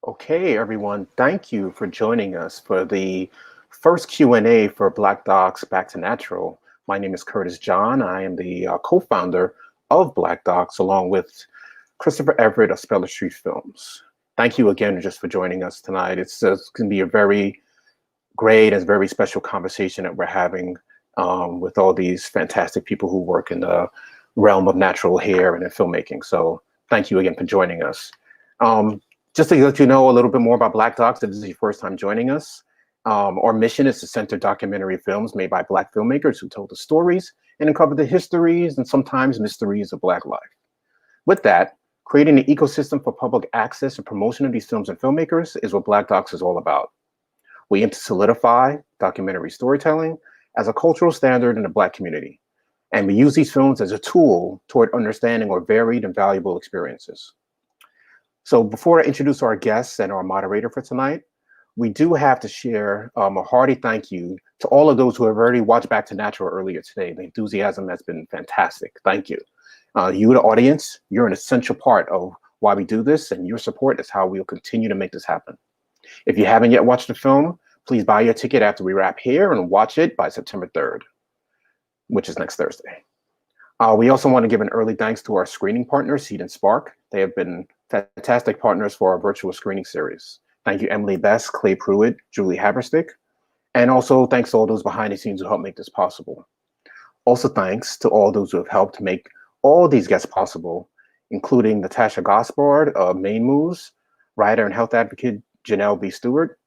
Okay, everyone, thank you for joining us for the first Q&A for Black Docs Back to Natural. My name is Curtis John. I am the co-founder of Black Docs, along with Christopher Everett of Speller Street Films. Thank you again just for joining us tonight. It's going to be a very great and very special conversation that we're having with all these fantastic people who work in the realm of natural hair and in filmmaking. So thank you again for joining us. Just to let you know a little bit more about Black Docs, if this is your first time joining us, our mission is to center documentary films made by Black filmmakers who tell the stories and uncover the histories and sometimes mysteries of Black life. With that, creating an ecosystem for public access and promotion of these films and filmmakers is what Black Docs is all about. We aim to solidify documentary storytelling as a cultural standard in the Black community, and we use these films as a tool toward understanding our varied and valuable experiences. So before I introduce our guests and our moderator for tonight, we do have to share a hearty thank you to all of those who have already watched Back to Natural earlier today. The enthusiasm has been fantastic. Thank you. You, the audience, you're an essential part of why we do this, and your support is how we'll continue to make this happen. If you haven't yet watched the film, please buy your ticket after we wrap here and watch it by September 3rd, which is next Thursday. We also want to give an early thanks to our screening partners, Seed&Spark. They have been fantastic partners for our virtual screening series. Thank you, Emily Best, Clay Pruitt, Julie Haberstick, and also thanks to all those behind the scenes who helped make this possible. Also thanks to all those who have helped make all these guests possible, including Natasha Gaspard of Maine Moves, writer and health advocate Janelle B. Stewart,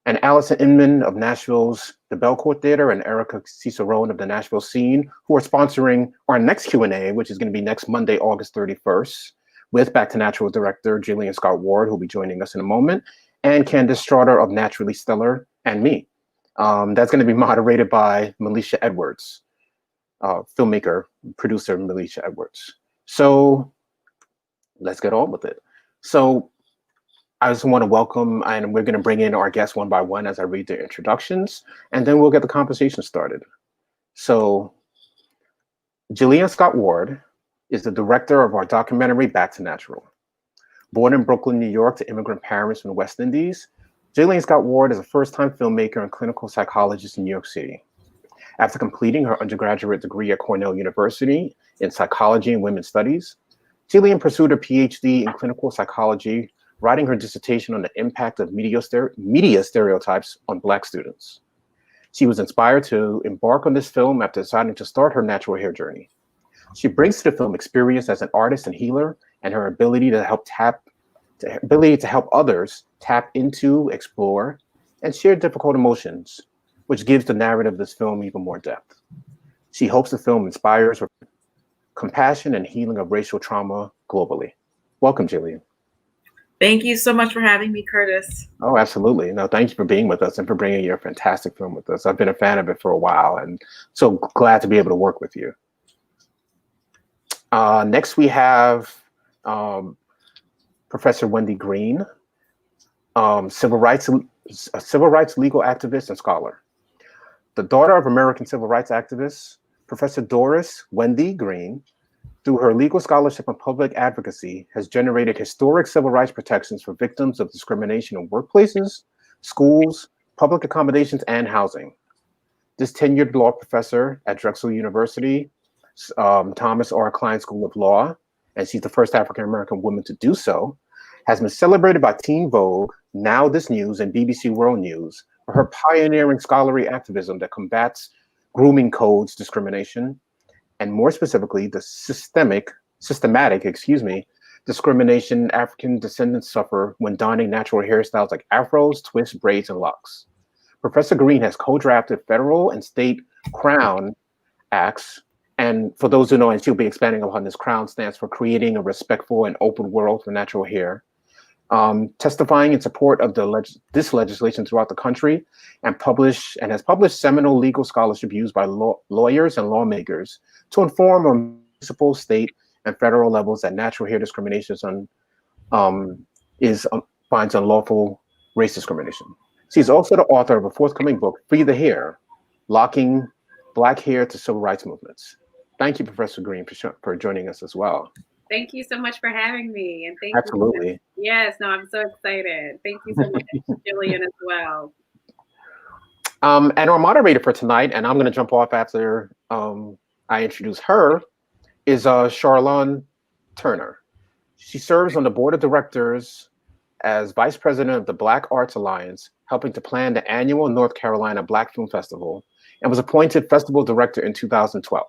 and Allison Inman of Nashville's The Belcourt Theater and Erica Cicerone of the Nashville Scene, who are sponsoring our next Q&A, which is going to be next Monday, August 31st, with Back to Natural director Gillian Scott-Ward, who will be joining us in a moment, and Candace Straughter of Naturally Stellar, and me. That's going to be moderated by Melisha Edwards, filmmaker, producer Melisha Edwards. So let's get on with it. So I just want to welcome, and we're going to bring in our guests one by one as I read their introductions, and then we'll get the conversation started. So Gillian Scott-Ward is the director of our documentary Back to Natural. Born in Brooklyn, New York to immigrant parents from the West Indies, Gillian Scott-Ward is a first-time filmmaker and clinical psychologist in New York City. After completing her undergraduate degree at Cornell University in psychology and women's studies, Gillian pursued her PhD in clinical psychology, writing her dissertation on the impact of media stereotypes on Black students. She was inspired to embark on this film after deciding to start her natural hair journey. She brings to the film experience as an artist and healer, and her ability to help others tap into, explore, and share difficult emotions, which gives the narrative of this film even more depth. She hopes the film inspires compassion and healing of racial trauma globally. Welcome, Gillian. Thank you so much for having me, Curtis. Oh, absolutely. No, thank you for being with us and for bringing your fantastic film with us. I've been a fan of it for a while and so glad to be able to work with you. Next, we have Professor Wendy Green, civil rights legal activist and scholar. The daughter of American civil rights activist, Professor Doris Wendy Green, through her legal scholarship and public advocacy, has generated historic civil rights protections for victims of discrimination in workplaces, schools, public accommodations, and housing. This tenured law professor at Drexel University, Thomas R. Klein School of Law, and she's the first African-American woman to do so, has been celebrated by Teen Vogue, Now This News, and BBC World News for her pioneering scholarly activism that combats grooming codes discrimination, and more specifically, the systematic discrimination African descendants suffer when donning natural hairstyles like afros, twists, braids, and locks. Professor Green has co-drafted federal and state Crown Acts, and for those who know, and she'll be expanding upon this, Crown stands for Creating a Respectful and Open World for Natural Hair, testifying in support of this legislation throughout the country, and has published seminal legal scholarship used by lawyers and lawmakers to inform on municipal, state, and federal levels that natural hair discrimination finds unlawful race discrimination. She's also the author of a forthcoming book, Free the Hair, Locking Black Hair to Civil Rights Movements. Thank you, Professor Green, for joining us as well. Thank you so much for having me. And thank you. Absolutely. Yes, no, I'm so excited. Thank you so much, Gillian, as well. And our moderator for tonight, and I'm going to jump off after I introduce her, is Charlon Turner. She serves on the board of directors as vice president of the Black Arts Alliance, helping to plan the annual North Carolina Black Film Festival, and was appointed festival director in 2012.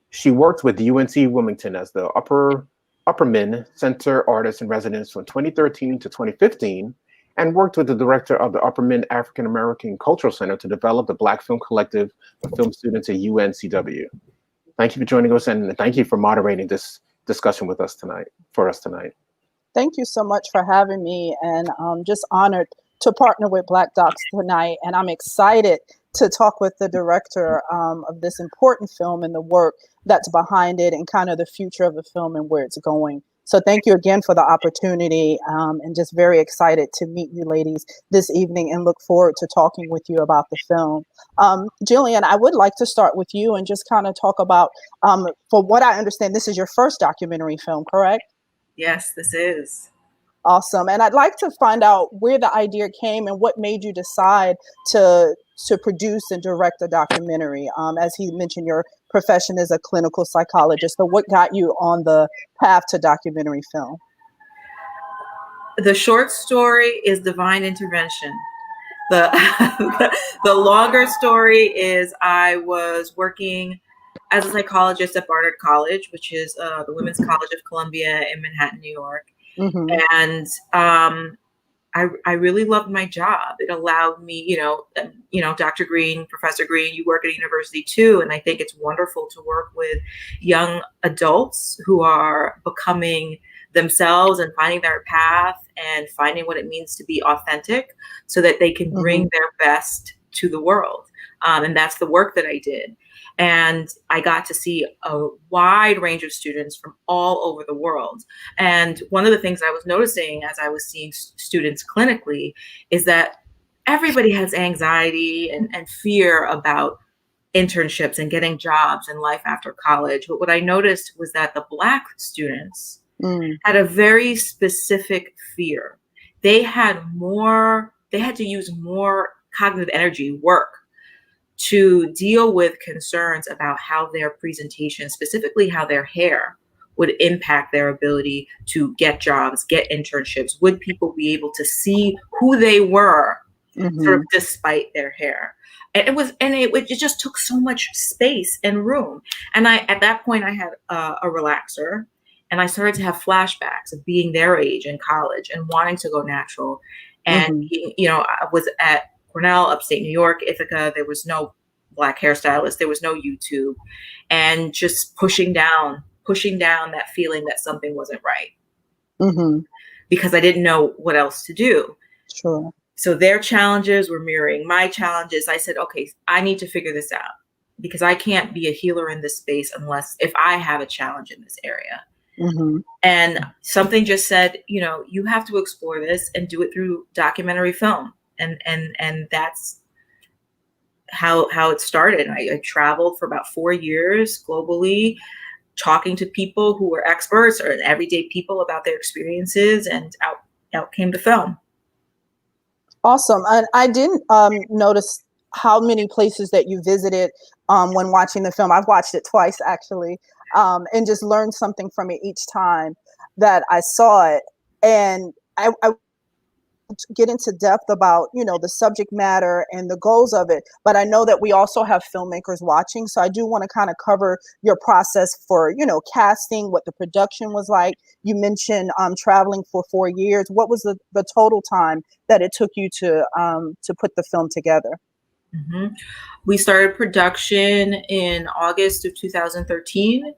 She worked with UNC Wilmington as the Upperman Center Artist in Residence from 2013 to 2015, and worked with the director of the Upperman African American Cultural Center to develop the Black Film Collective for film students at UNCW. Thank you for joining us, and thank you for moderating this discussion with us tonight, for us tonight. Thank you so much for having me, and I'm just honored to partner with Black Docs tonight, and I'm excited to talk with the director of this important film and the work that's behind it and kind of the future of the film and where it's going. So thank you again for the opportunity, and just very excited to meet you ladies this evening and look forward to talking with you about the film. Gillian, I would like to start with you and just kind of talk about, for what I understand, this is your first documentary film, correct? Yes, this is. Awesome. And I'd like to find out where the idea came and what made you decide to produce and direct a documentary. As he mentioned, your profession is a clinical psychologist. So what got you on the path to documentary film? The short story is divine intervention. The longer story is I was working as a psychologist at Barnard College, which is the Women's College of Columbia in Manhattan, New York. Mm-hmm. And I really loved my job. It allowed me, Dr. Green, Professor Green, you work at a university too. And I think it's wonderful to work with young adults who are becoming themselves and finding their path and finding what it means to be authentic so that they can bring their best to the world. And that's the work that I did. And I got to see a wide range of students from all over the world. And one of the things I was noticing as I was seeing students clinically is that everybody has anxiety and fear about internships and getting jobs and life after college. But what I noticed was that the Black students had a very specific fear. They had to use more cognitive energy, work, to deal with concerns about how their presentation, specifically how their hair, would impact their ability to get jobs, get internships. Would people be able to see who they were sort of despite their hair? And it just took so much space and room. And at that point I had a relaxer, and I started to have flashbacks of being their age in college and wanting to go natural. And, I was at Cornell, upstate New York, Ithaca. There was no Black hairstylist. There was no YouTube, and just pushing down that feeling that something wasn't right, because I didn't know what else to do. Sure. So their challenges were mirroring my challenges. I said, okay, I need to figure this out, because I can't be a healer in this space if I have a challenge in this area. And something just said, you have to explore this and do it through documentary film. And that's how it started. I traveled for about 4 years globally, talking to people who were experts or everyday people about their experiences, and out came the film. Awesome. And I didn't notice how many places that you visited when watching the film. I've watched it twice, actually, and just learned something from it each time that I saw it. And I get into depth about, the subject matter and the goals of it. But I know that we also have filmmakers watching. So I do want to kind of cover your process for, casting, what the production was like. You mentioned traveling for 4 years. What was the total time that it took you to put the film together? We started production in August of 2013.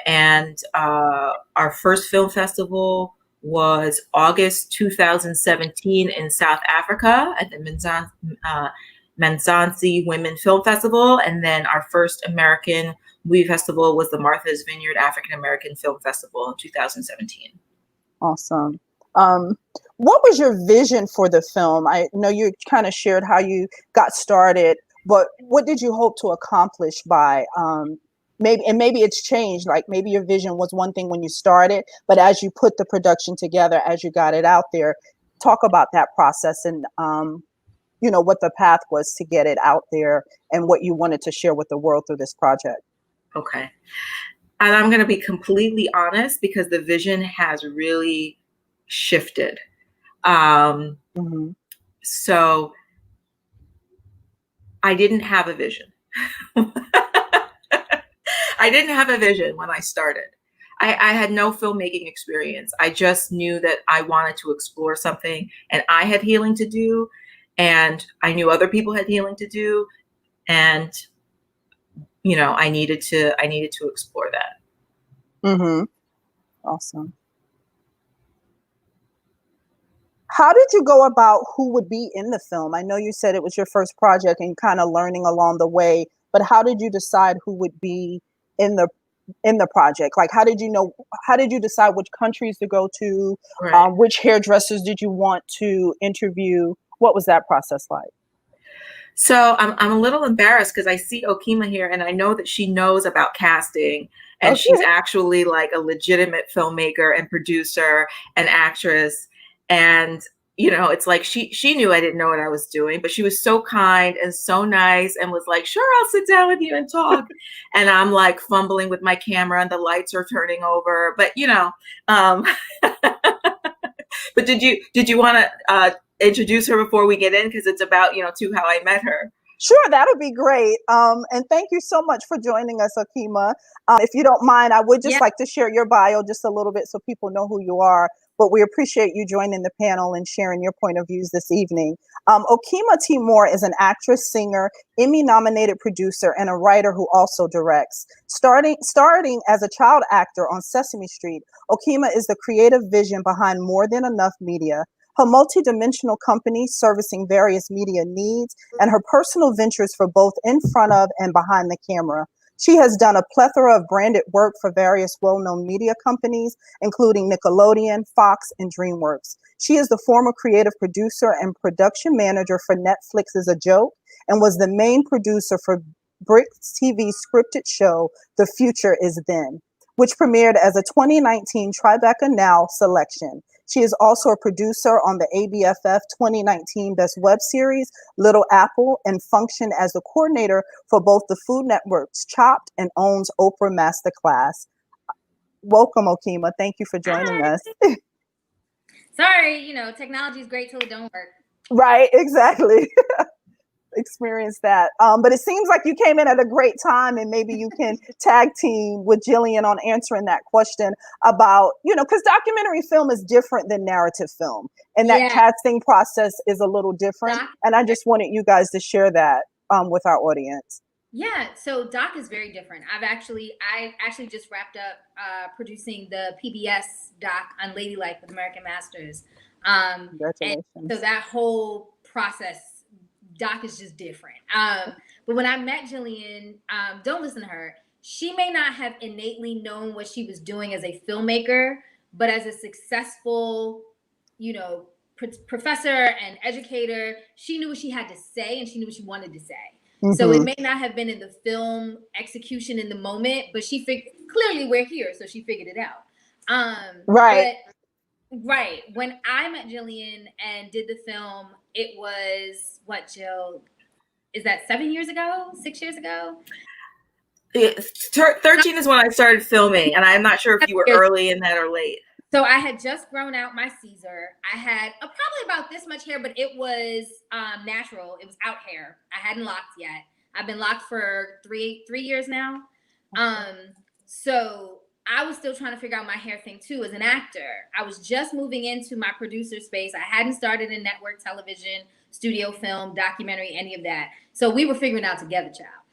And our first film festival was August 2017 in South Africa at the Mzansi Women Film Festival. And then our first American movie festival was the Martha's Vineyard African American Film Festival in 2017. Awesome. What was your vision for the film? I know you kind of shared how you got started, but what did you hope to accomplish by maybe it's changed. Like maybe your vision was one thing when you started, but as you put the production together, as you got it out there, talk about that process and what the path was to get it out there and what you wanted to share with the world through this project. Okay. And I'm going to be completely honest because the vision has really shifted. So I didn't have a vision. I didn't have a vision when I started. I had no filmmaking experience. I just knew that I wanted to explore something, and I had healing to do, and I knew other people had healing to do, and I needed to explore that. Awesome. How did you go about who would be in the film? I know you said it was your first project and kind of learning along the way, but how did you decide who would be in the project? Like, how did you decide which countries to go to? Right. Which hairdressers did you want to interview? What was that process like? So I'm a little embarrassed because I see Okema here and I know that she knows about casting, and she's actually like a legitimate filmmaker and producer and actress. And it's like she knew I didn't know what I was doing, but she was so kind and so nice and was like, sure, I'll sit down with you and talk. And I'm like fumbling with my camera and the lights are turning over. But but did you want to introduce her before we get in? Because it's about, too, how I met her. Sure, that would be great. And thank you so much for joining us, Okema. If you don't mind, I would just like to share your bio just a little bit so people know who you are. But we appreciate you joining the panel and sharing your point of views this evening. Okema T. Moore is an actress, singer, Emmy-nominated producer, and a writer who also directs. Starting as a child actor on Sesame Street, Okema is the creative vision behind MOOREthanEnuff Media, her multidimensional company servicing various media needs, and her personal ventures for both in front of and behind the camera. She has done a plethora of branded work for various well-known media companies, including Nickelodeon, Fox, and DreamWorks. She is the former creative producer and production manager for Netflix's A Joke, and was the main producer for Bricks TV's scripted show, The Future Is Then, which premiered as a 2019 Tribeca Now selection. She is also a producer on the ABFF 2019 Best Web Series, Little Apple, and functioned as the coordinator for both the Food Network's Chopped and owns Oprah Masterclass. Welcome, Okema. Thank you for joining us. Sorry, technology is great till it don't work. Right, exactly. Experience that. But it seems like you came in at a great time, and maybe you can tag team with Gillian on answering that question about, because documentary film is different than narrative film, and that casting process is a little different. And I just wanted you guys to share that with our audience. Yeah, so doc is very different. I actually just wrapped up producing the PBS doc on Ladylike with American Masters. Congratulations. And so that whole process, doc is just different. But when I met Gillian, don't listen to her. She may not have innately known what she was doing as a filmmaker, but as a successful, professor and educator, she knew what she had to say and she knew what she wanted to say. So it may not have been in the film execution in the moment, but she clearly we're here, so she figured it out. Right. Right. When I met Gillian and did the film, it was what, Jill? Is that 7 years ago? 6 years ago? 13 is when I started filming, and I'm not sure if you were early in that or late. So I had just grown out my Caesar. I had probably about this much hair, but it was natural. It was out hair. I hadn't locked yet. I've been locked for three years now. So I was still trying to figure out my hair thing too as an actor. I was just moving into my producer space. I hadn't started in network television, studio film, documentary, any of that. So we were figuring out together, child.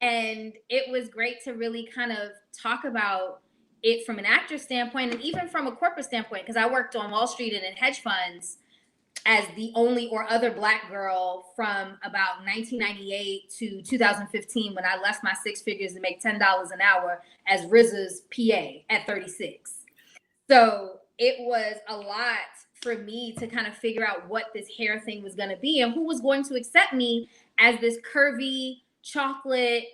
And it was great to really kind of talk about it from an actor standpoint and even from a corporate standpoint, because I worked on Wall Street and in hedge funds as the only or other Black girl from about 1998 to 2015 when I left my six figures to make $10 an hour as RZA's PA at 36. So it was a lot for me to kind of figure out what this hair thing was going to be and who was going to accept me as this curvy, chocolate,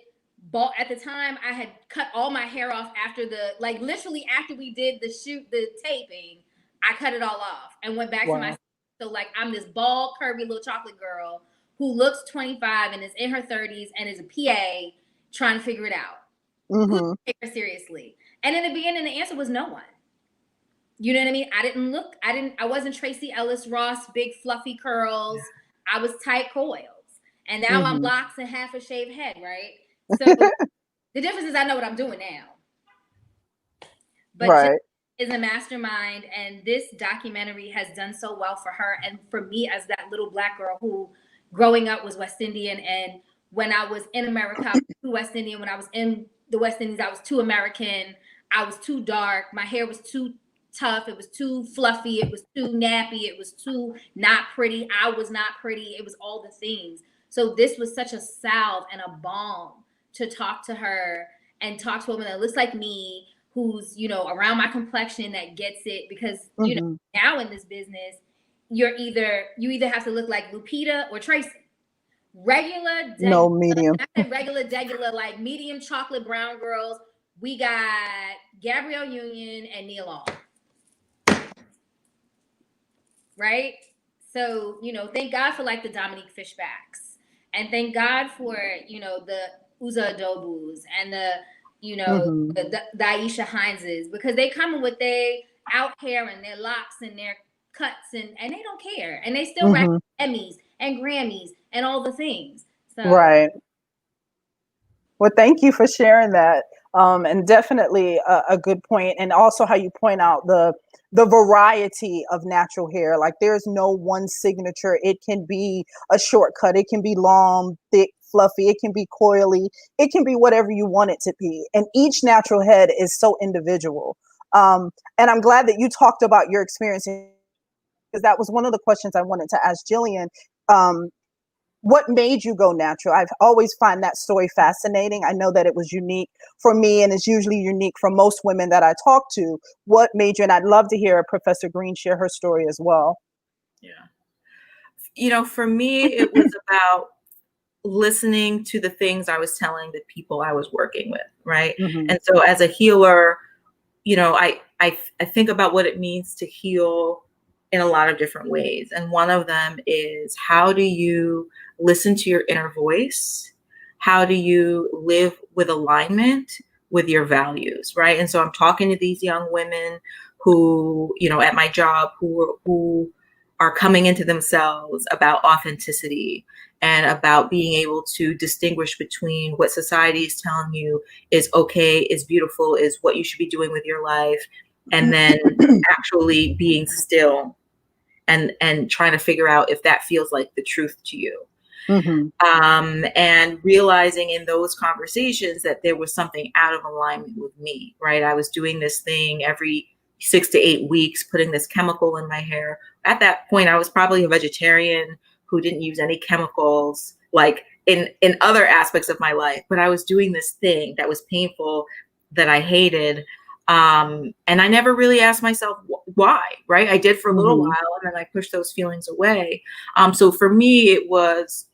bald. At the time, I had cut all my hair off after literally after we did the taping, I cut it all off and went back to my. So like I'm this bald, curvy little chocolate girl who looks 25 and is in her 30s and is a PA trying to figure it out. Who take her seriously? And in the beginning, the answer was no one. You know what I mean? I wasn't Tracy Ellis Ross, big fluffy curls. I was tight coils. And now I'm locks and half a shaved head, right? So the difference is I know what I'm doing now. But Jill is a mastermind, and this documentary has done so well for her and for me as that little Black girl who growing up was West Indian, and when I was in America, I was too West Indian. When I was in the West Indies, I was too American. I was too dark. My hair was too tough. It was too fluffy. It was too nappy. It was too not pretty. I was not pretty. It was all the things. So this was such a salve and a balm to talk to her and talk to a woman that looks like me, who's, you know, around my complexion, that gets it. Because, you know, now in this business, you either have to look like Lupita or Tracy. Regular, no medium. Regular, like medium chocolate brown girls. We got Gabrielle Union and Nia Long. Right? So, you know, thank God for like the Dominique Fishbacks. And thank God for, you know, the Uza Adobus and the, you know, the Aisha Hineses, because they come with their out hair and their locks and their cuts and they don't care. And they still rack Emmys and Grammys and all the things. So. Right. Well, thank you for sharing that. And definitely a good point. And also how you point out the variety of natural hair. Like there's no one signature. It can be a shortcut. It can be long, thick, fluffy. It can be coily. It can be whatever you want it to be. And each natural head is so individual. And I'm glad that you talked about your experience, because that was one of the questions I wanted to ask Gillian. What made you go natural? I've always find that story fascinating. I know that it was unique for me, and it's usually unique for most women that I talk to. What made you? And I'd love to hear Professor Greene share her story as well. Yeah. You know, for me, it was about listening to the things I was telling the people I was working with, right? And so as a healer, you know, I think about what it means to heal in a lot of different ways. And one of them is, how do you listen to your inner voice? How do you live with alignment with your values, right? And so I'm talking to these young women who, you know, at my job, who are coming into themselves about authenticity and about being able to distinguish between what society is telling you is okay, is beautiful, is what you should be doing with your life, and then actually being still and trying to figure out if that feels like the truth to you. And realizing in those conversations that there was something out of alignment with me, right? I was doing this thing every 6 to 8 weeks, putting this chemical in my hair. At that point, I was probably a vegetarian who didn't use any chemicals, like in other aspects of my life, but I was doing this thing that was painful, that I hated. And I never really asked myself why, right? I did for a little while, and then I pushed those feelings away. So for me, it was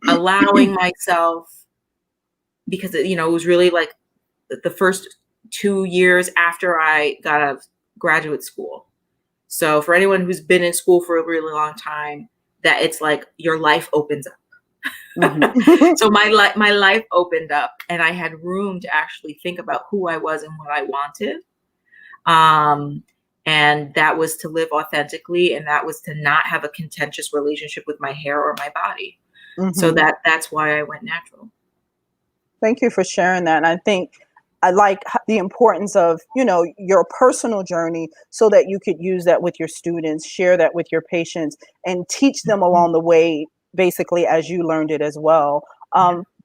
allowing myself, because, you know, it was really like the first 2 years after I got out of graduate school. So for anyone who's been in school for a really long time, that it's like your life opens up. So my life opened up, and I had room to actually think about who I was and what I wanted. And that was to live authentically, and that was to not have a contentious relationship with my hair or my body. So that's why I went natural. Thank you for sharing that. And I think I like the importance of, you know, your personal journey, so that you could use that with your students, share that with your patients, and teach them along the way, basically, as you learned it as well.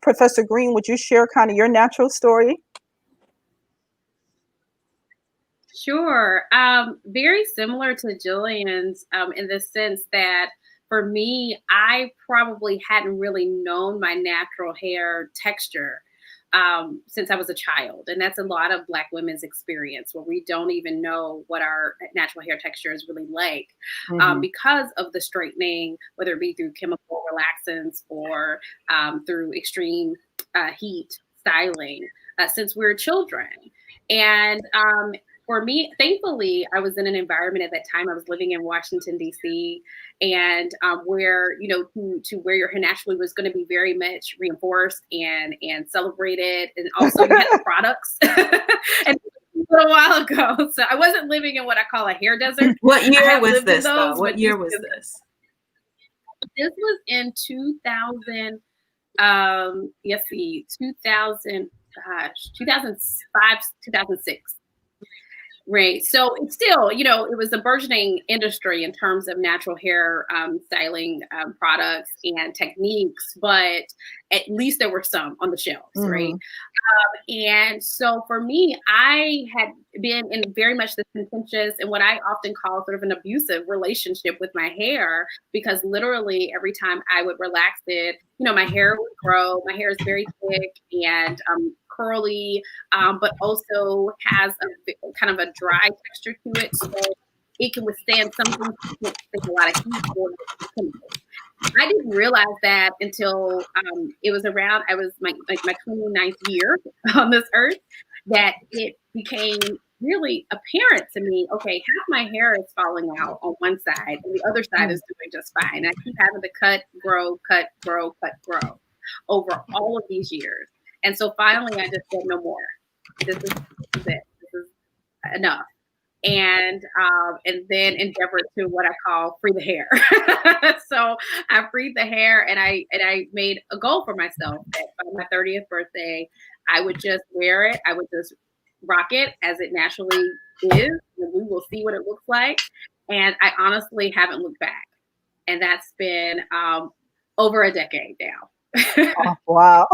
Professor Greene, would you share kind of your natural story? Sure. Very similar to Gillian's in the sense that for me, I probably hadn't really known my natural hair texture since I was a child. And that's a lot of Black women's experience, where we don't even know what our natural hair texture is really like because of the straightening, whether it be through chemical relaxants or through extreme heat. styling since we were children. And for me, thankfully, I was in an environment at that time. I was living in Washington, D.C., and where, you know, to where your hair naturally was going to be very much reinforced and celebrated. And also you had the products. And a little while ago. So I wasn't living in what I call a hair desert. What year was this, though? What year was this? This was in 2000. Let's see, 2005, 2006. Right. So it's still, you know, it was a burgeoning industry in terms of natural hair styling products and techniques, but at least there were some on the shelves, right? And so for me, I had been in very much this contentious and what I often call sort of an abusive relationship with my hair, because literally every time I would relax it, you know, my hair would grow. My hair is very thick and curly, but also has a kind of a dry texture to it, so it can withstand something that takes a lot of heat for it. I didn't realize that until it was around, I was my 29th year on this earth, that it became really apparent to me, okay, half my hair is falling out on one side and the other side is doing just fine. I keep having to cut, grow over all of these years. And so finally I just said, no more. This is it. This is enough. And then endeavored to what I call free the hair. So I freed the hair, and I made a goal for myself that by my 30th birthday, I would just wear it. I would just rock it as it naturally is, and we will see what it looks like. And I honestly haven't looked back. And that's been over a decade now. Oh, wow.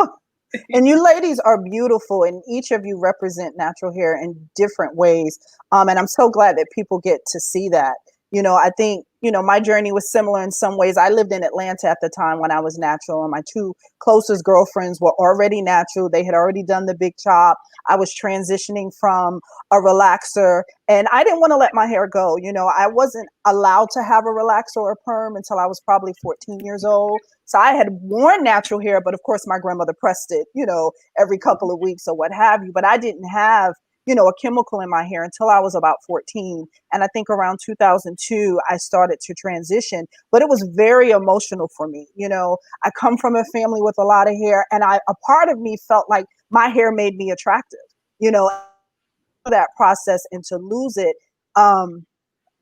And you ladies are beautiful, and each of you represent natural hair in different ways. And I'm so glad that people get to see that. You know, I think, you know, my journey was similar in some ways. I lived in Atlanta at the time when I was natural, and my two closest girlfriends were already natural. They had already done the big chop. I was transitioning from a relaxer, and I didn't want to let my hair go. You know, I wasn't allowed to have a relaxer or a perm until I was probably 14 years old. So I had worn natural hair, but of course my grandmother pressed it, you know, every couple of weeks or what have you. But I didn't have, you know, a chemical in my hair until I was about 14. And I think around 2002, I started to transition, but it was very emotional for me. You know, I come from a family with a lot of hair, and a part of me felt like my hair made me attractive, you know, that process, and to lose it.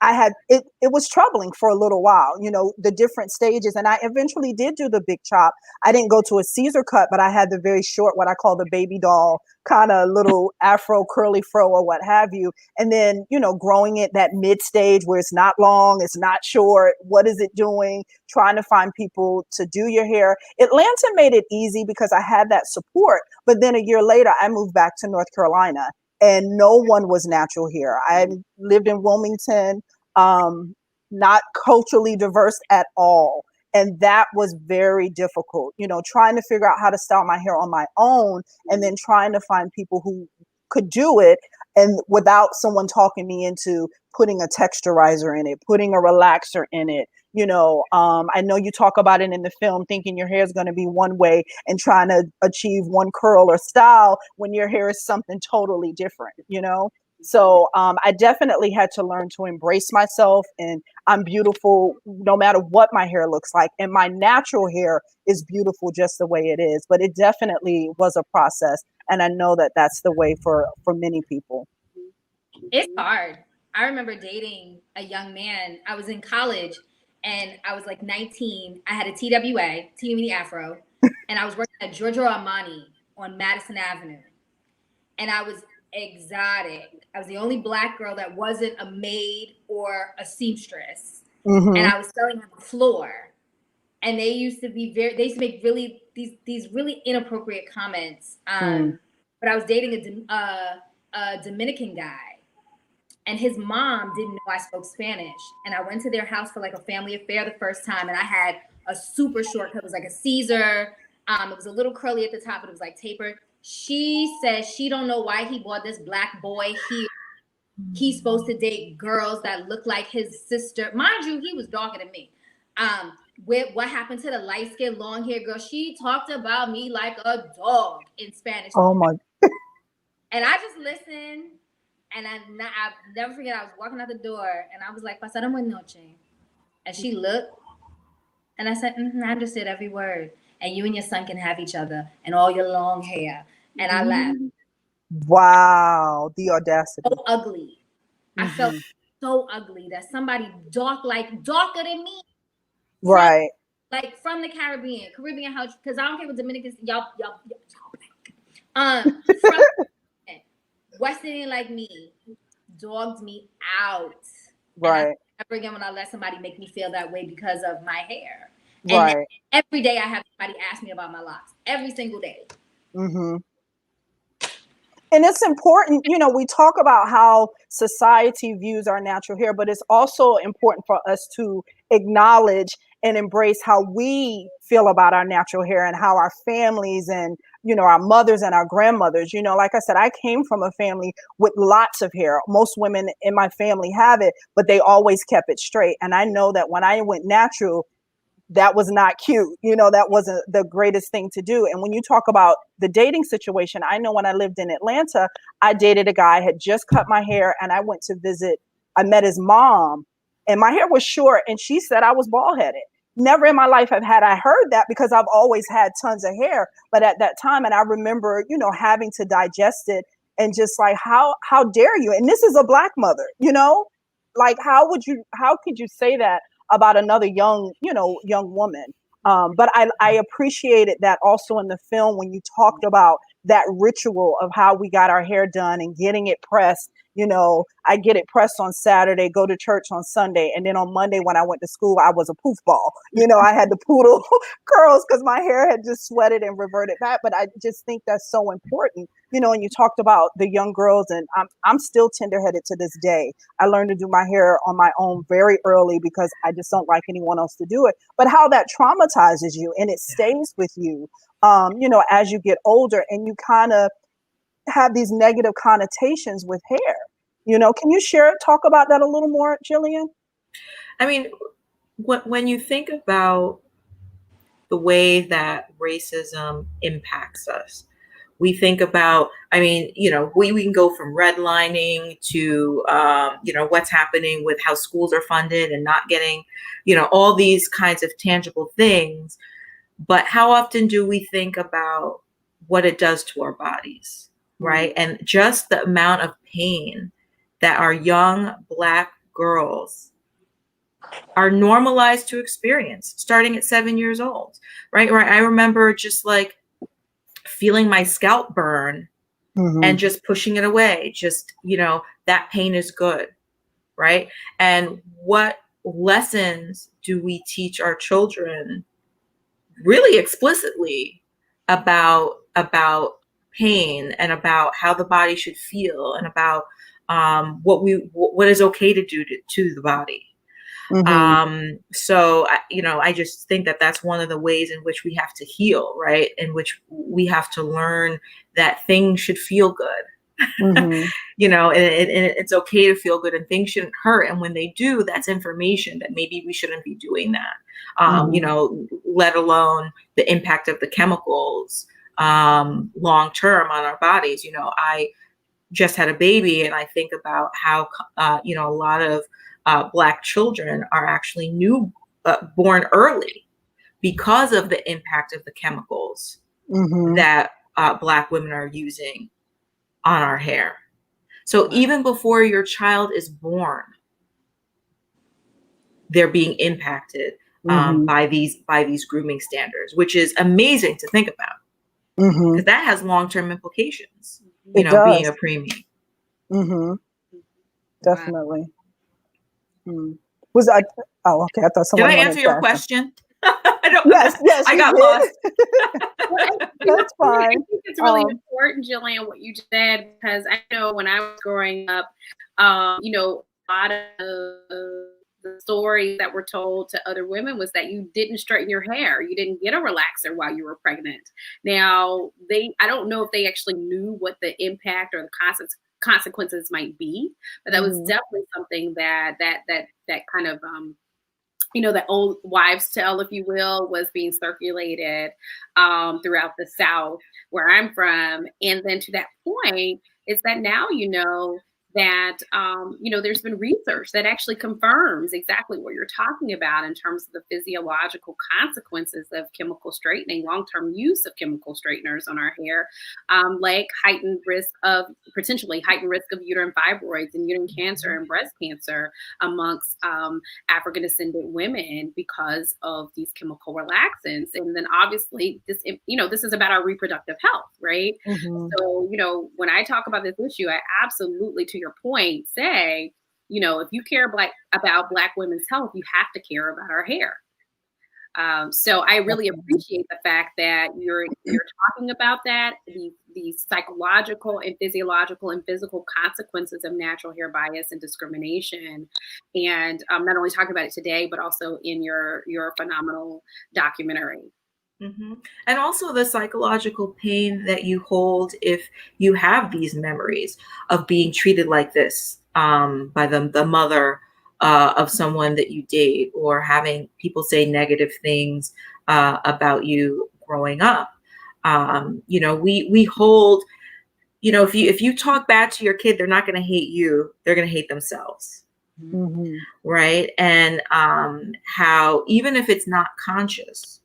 It was troubling for a little while, you know, the different stages. And I eventually did do the big chop. I didn't go to a Caesar cut, but I had the very short, what I call the baby doll, kind of little afro curly fro or what have you. And then, you know, growing it that mid stage where it's not long, it's not short. What is it doing? Trying to find people to do your hair. Atlanta made it easy because I had that support. But then a year later, I moved back to North Carolina, and no one was natural here. I lived in Wilmington, not culturally diverse at all. And that was very difficult, you know, trying to figure out how to style my hair on my own, and then trying to find people who could do it, and without someone talking me into putting a texturizer in it, putting a relaxer in it. You know, I know you talk about it in the film, thinking your hair is going to be one way and trying to achieve one curl or style when your hair is something totally different, you know? So I definitely had to learn to embrace myself, and I'm beautiful no matter what my hair looks like. And my natural hair is beautiful just the way it is, but it definitely was a process. And I know that that's the way for many people. It's hard. I remember dating a young man. I was in college and I was like 19. I had a TWA, teeny weeny afro, and I was working at Giorgio Armani on Madison Avenue. And I was exotic. I was the only Black girl that wasn't a maid or a seamstress. And I was selling on the floor. And they used to make really these really inappropriate comments. But I was dating a Dominican guy, and his mom didn't know I spoke Spanish. And I went to their house for like a family affair the first time, and I had a super short cut. It was like a Caesar. It was a little curly at the top, but it was like tapered. She says she don't know why he bought this Black boy here. He's supposed to date girls that look like his sister. Mind you, he was darker than me. with what happened to the light-skinned, long-haired girl. She talked about me like a dog in Spanish. Oh my. And I just listened, and I'll never forget, I was walking out the door, and I was like, "Pasaron buena noche." And she looked, and I said, I understood every word. And you and your son can have each other, and all your long hair. And I laughed. Wow, the audacity. So ugly. I felt so ugly that somebody darker than me. Right. Like from the Caribbean house, because I don't care what Dominicans, y'all from West Indian like me, dogged me out. Right. Never again when I let somebody make me feel that way because of my hair. Right. And every day I have somebody ask me about my locks. Every single day. Mm-hmm. And it's important, you know, we talk about how society views our natural hair, but it's also important for us to acknowledge and embrace how we feel about our natural hair and how our families and, you know, our mothers and our grandmothers, you know, like I said, I came from a family with lots of hair. Most women in my family have it, but they always kept it straight. And I know that when I went natural, that was not cute. You know, that wasn't the greatest thing to do. And when you talk about the dating situation, I know when I lived in Atlanta, I dated a guy, had just cut my hair, and I went to visit, I met his mom, and my hair was short, and she said I was bald headed. Never in my life had I heard that, because I've always had tons of hair. But at that time, and I remember, you know, having to digest it and just like, how dare you? And this is a Black mother, you know, like, how could you say that about another young woman? But I appreciated that also in the film when you talked about that ritual of how we got our hair done and getting it pressed. You know, I get it pressed on Saturday, go to church on Sunday, and then on Monday when I went to school, I was a poof ball. You know, I had the poodle curls because my hair had just sweated and reverted back. But I just think that's so important. You know, and you talked about the young girls, and I'm still tenderheaded to this day. I learned to do my hair on my own very early because I just don't like anyone else to do it. But how that traumatizes you and it stays with you, you know, as you get older, and you kind of have these negative connotations with hair. You know, can you talk about that a little more, Gillian? I mean, when you think about the way that racism impacts us, we think about, I mean, you know, we can go from redlining to, you know, what's happening with how schools are funded and not getting, you know, all these kinds of tangible things. But how often do we think about what it does to our bodies, right? And just the amount of pain that our young Black girls are normalized to experience starting at 7 years old, right? I remember just like feeling my scalp burn and just pushing it away. Just, you know, that pain is good, right? And what lessons do we teach our children really explicitly about pain and about how the body should feel and about what is okay to do to the body? So, you know, I just think that that's one of the ways in which we have to heal, right? In which we have to learn that things should feel good, you know, and it's okay to feel good and things shouldn't hurt. And when they do, that's information that maybe we shouldn't be doing that, you know, let alone the impact of the chemicals long term on our bodies. You know, I just had a baby, and I think about how, you know, a lot of Black children are actually born early because of the impact of the chemicals that Black women are using on our hair. So even before your child is born, they're being impacted by these grooming standards, which is amazing to think about, because that has long-term implications. You know, being a preemie. Definitely. Was I? Oh, okay. I thought someone. Did I answer your question? I don't. Yes. I got lost. That's fine. I think it's really important, Gillian, what you just said, because I know when I was growing up, you know, a lot of the stories that were told to other women was that you didn't straighten your hair, you didn't get a relaxer while you were pregnant. Now, I don't know if they actually knew what the impact or the consequences might be, but that was definitely something that kind of the old wives' tale, if you will, was being circulated throughout the South, where I'm from. And then to that point, is that now that, there's been research that actually confirms exactly what you're talking about in terms of the physiological consequences of chemical straightening, long-term use of chemical straighteners on our hair, like potentially heightened risk of uterine fibroids and uterine cancer and breast cancer amongst African descendant women because of these chemical relaxants. And then obviously this is about our reproductive health, right? Mm-hmm. So, when I talk about this issue, I absolutely, to your point, say, if you care about Black women's health, you have to care about our hair. So I really appreciate the fact that you're talking about that, the psychological and physiological and physical consequences of natural hair bias and discrimination, and not only talking about it today, but also in your phenomenal documentary. Mm-hmm. And also the psychological pain that you hold if you have these memories of being treated like this by the mother of someone that you date, or having people say negative things about you growing up. We hold, if you talk bad to your kid, they're not going to hate you. They're going to hate themselves. Mm-hmm. Right. And how, even if it's not conscious,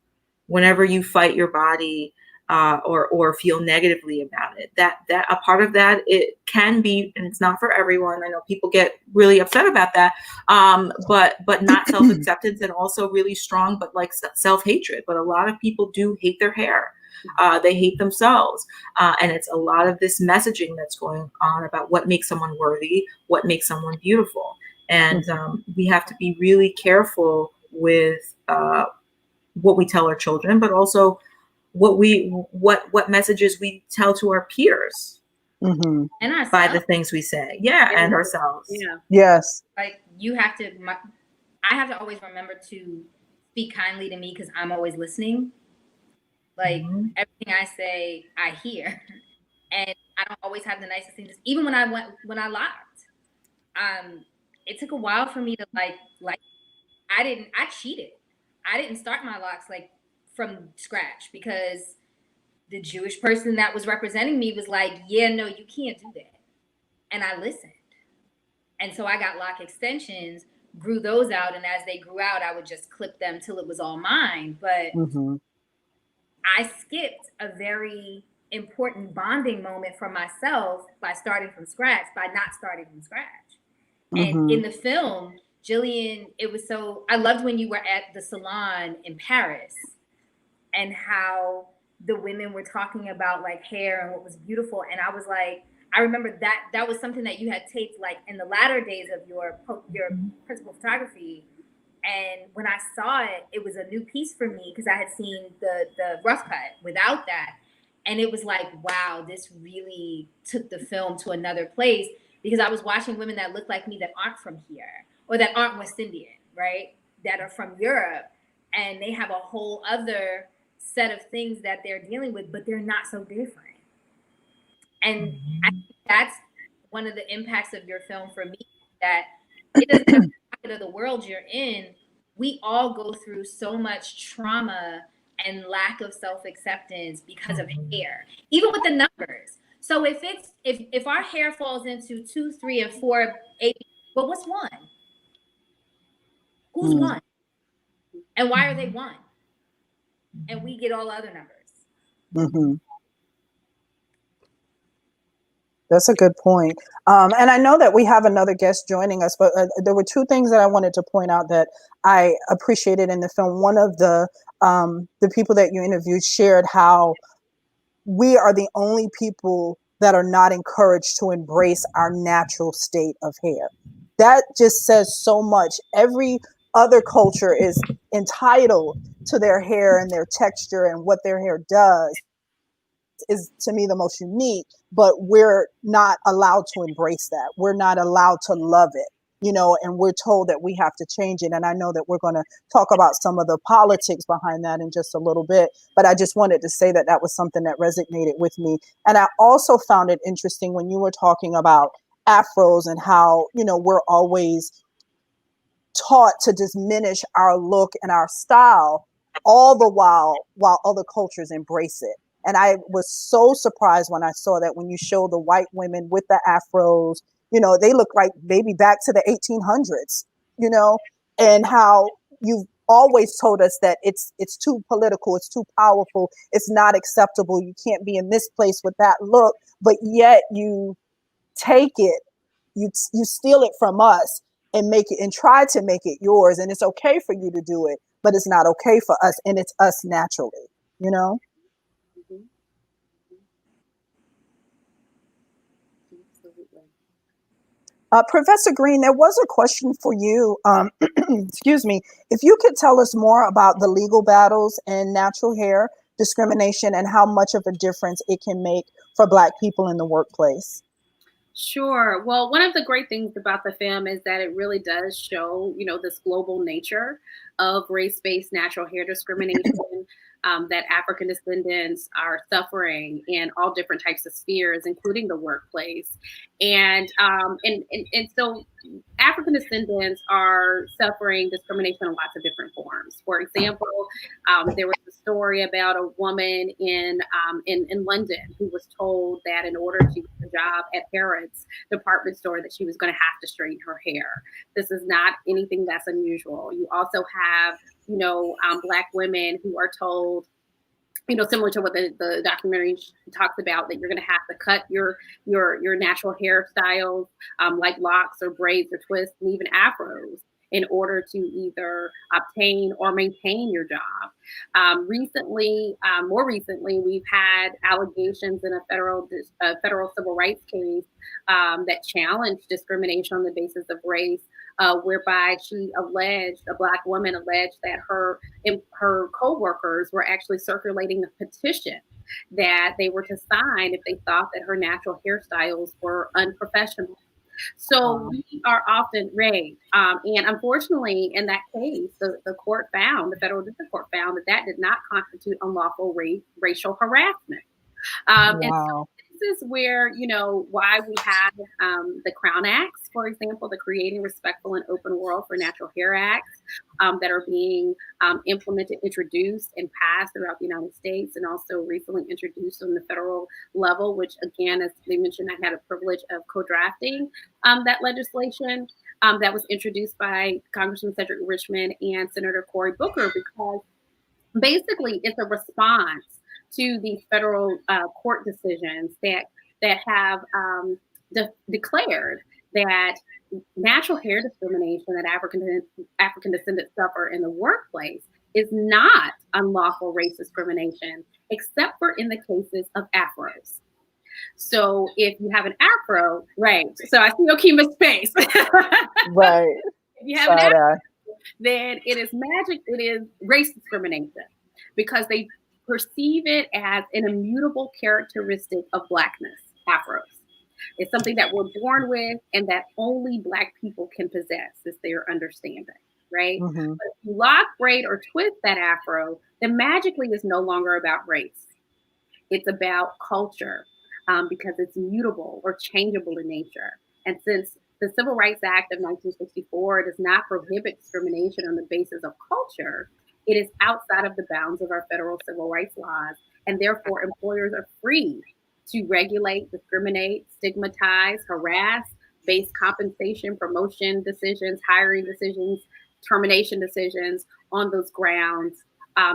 whenever you fight your body or feel negatively about it, that a part of that, it can be, and it's not for everyone. I know people get really upset about that, but not self-acceptance, and also really strong, but like self-hatred. But a lot of people do hate their hair. They hate themselves. And it's a lot of this messaging that's going on about what makes someone worthy, what makes someone beautiful. And we have to be really careful with what we tell our children, but also what messages we tell to our peers, and ourselves, by the things we say, and ourselves. Yes. Like I have to always remember to speak kindly to me, because I'm always listening. Like everything I say, I hear, and I don't always have the nicest things. Even when I locked, it took a while for me to like I cheated. I didn't start my locks from scratch, because the Jewish person that was representing me was like, yeah, no, you can't do that. And I listened. And so I got lock extensions, grew those out. And as they grew out, I would just clip them till it was all mine. But I skipped a very important bonding moment for myself by starting from scratch, by not starting from scratch. And in the film, Gillian, I loved when you were at the salon in Paris, and how the women were talking about like hair and what was beautiful. And I was like, I remember that was something that you had taped like in the latter days of your principal photography. And when I saw it, it was a new piece for me, because I had seen the rough cut without that. And it was like, wow, this really took the film to another place, because I was watching women that look like me that aren't from here, or that aren't West Indian, right? That are from Europe, and they have a whole other set of things that they're dealing with, but they're not so different. And I think that's one of the impacts of your film for me, that it doesn't matter the pocket of the world you're in, we all go through so much trauma and lack of self-acceptance because of hair, even with the numbers. So if our hair falls into 2, 3, and 4, 8, but what's 1? Who's 1? And why are they 1? And we get all other numbers. That's a good point. And I know that we have another guest joining us, but there were 2 things that I wanted to point out that I appreciated in the film. One of the people that you interviewed shared how we are the only people that are not encouraged to embrace our natural state of hair. That just says so much. Every other culture is entitled to their hair and their texture and what their hair does. Is to me the most unique, but we're not allowed to embrace that. We're not allowed to love it, and we're told that we have to change it. And I know that we're going to talk about some of the politics behind that in just a little bit, but I just wanted to say that that was something that resonated with me. And I also found it interesting when you were talking about afros and how, we're always taught to diminish our look and our style, all the while other cultures embrace it. And I was so surprised when I saw that, when you show the white women with the afros, they look like maybe back to the 1800s, and how you've always told us that it's too political, it's too powerful, it's not acceptable, you can't be in this place with that look, but yet you take it, you steal it from us and make it and try to make it yours, and it's okay for you to do it, but it's not okay for us, and it's us naturally, Professor Greene, there was a question for you. Excuse me. If you could tell us more about the legal battles and natural hair discrimination and how much of a difference it can make for Black people in the workplace. Sure. Well, one of the great things about the film is that it really does show, this global nature of race-based natural hair discrimination that African descendants are suffering in all different types of spheres, including the workplace. And so African descendants are suffering discrimination in lots of different forms. For example, there was a story about a woman in London who was told that in order to get a job at Harrods department store that she was going to have to straighten her hair. This is not anything that's unusual. You also have, Black women who are told, similar to what the documentary talks about, that you're going to have to cut your natural hairstyles, like locks or braids or twists and even afros, in order to either obtain or maintain your job. More recently, we've had allegations in a federal civil rights case that challenged discrimination on the basis of race, whereby a Black woman alleged that her co-workers were actually circulating a petition that they were to sign if they thought that her natural hairstyles were unprofessional. So we are often raised. And unfortunately, in that case, the federal district court found that did not constitute unlawful racial harassment. And so this is where, why we have the Crown Acts, for example, the Creating Respectful and Open World for Natural Hair Acts that are being implemented, introduced, and passed throughout the United States, and also recently introduced on the federal level, which, again, as they mentioned, I had a privilege of co-drafting that legislation that was introduced by Congressman Cedric Richmond and Senator Cory Booker, because basically it's a response to the federal court decisions that have declared that natural hair discrimination that African descendants suffer in the workplace is not unlawful race discrimination, except for in the cases of afros. So if you have an afro, right? So I see Okema's face. Right. If you have an afro, then it is race discrimination, because they perceive it as an immutable characteristic of Blackness, afros. It's something that we're born with and that only Black people can possess, is their understanding, right? Mm-hmm. But if you lock, braid, or twist that afro, then magically it's no longer about race. It's about culture, because it's mutable or changeable in nature. And since the Civil Rights Act of 1964 does not prohibit discrimination on the basis of culture, it is outside of the bounds of our federal civil rights laws, and therefore employers are free to regulate, discriminate, stigmatize, harass, base compensation, promotion decisions, hiring decisions, termination decisions on those grounds,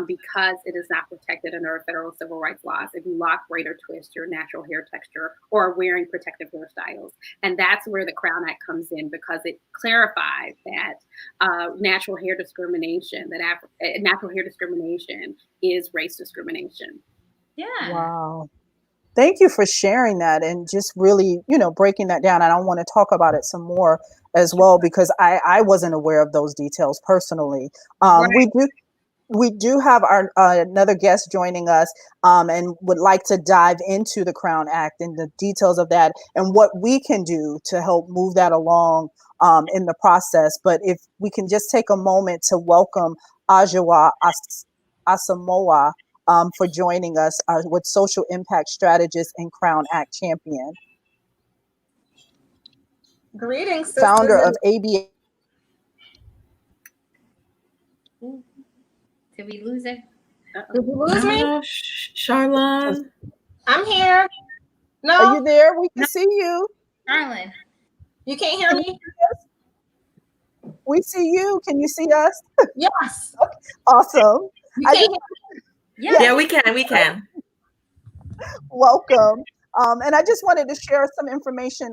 because it is not protected under our federal civil rights laws if you lock, braid, or twist your natural hair texture or are wearing protective hairstyles. And that's where the Crown Act comes in, because it clarifies that natural hair discrimination is race discrimination. Yeah. Wow. Thank you for sharing that and just really, breaking that down. And I want to talk about it some more as well, because I wasn't aware of those details personally. Right. We do have our another guest joining us, and would like to dive into the Crown Act and the details of that and what we can do to help move that along in the process. But if we can just take a moment to welcome Ajawa Asamoah for joining us with Social Impact Strategist and Crown Act Champion. Greetings, founder of ABA. Did we lose it? Did you lose me? No, Charlon. I'm here. No. Are you there? We can see you. Charlon. You can't hear me? We see you. Can you see us? Yes. Awesome. You can't hear me? Yeah, we can. We can. Welcome. And I just wanted to share some information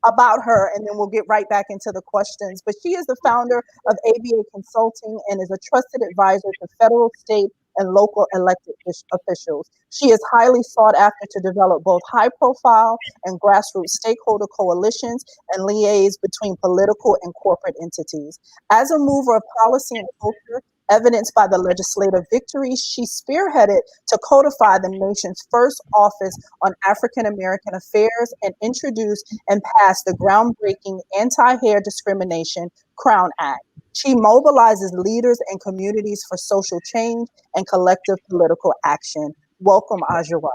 about her, and then we'll get right back into the questions. But she is the founder of ABA Consulting and is a trusted advisor to federal, state, and local elected officials. She is highly sought after to develop both high-profile and grassroots stakeholder coalitions and liaise between political and corporate entities. As a mover of policy and culture, evidenced by the legislative victories she spearheaded to codify the nation's first office on African American affairs and introduce and pass the groundbreaking Anti-Hair Discrimination Crown Act. She mobilizes leaders and communities for social change and collective political action. Welcome, Ajara.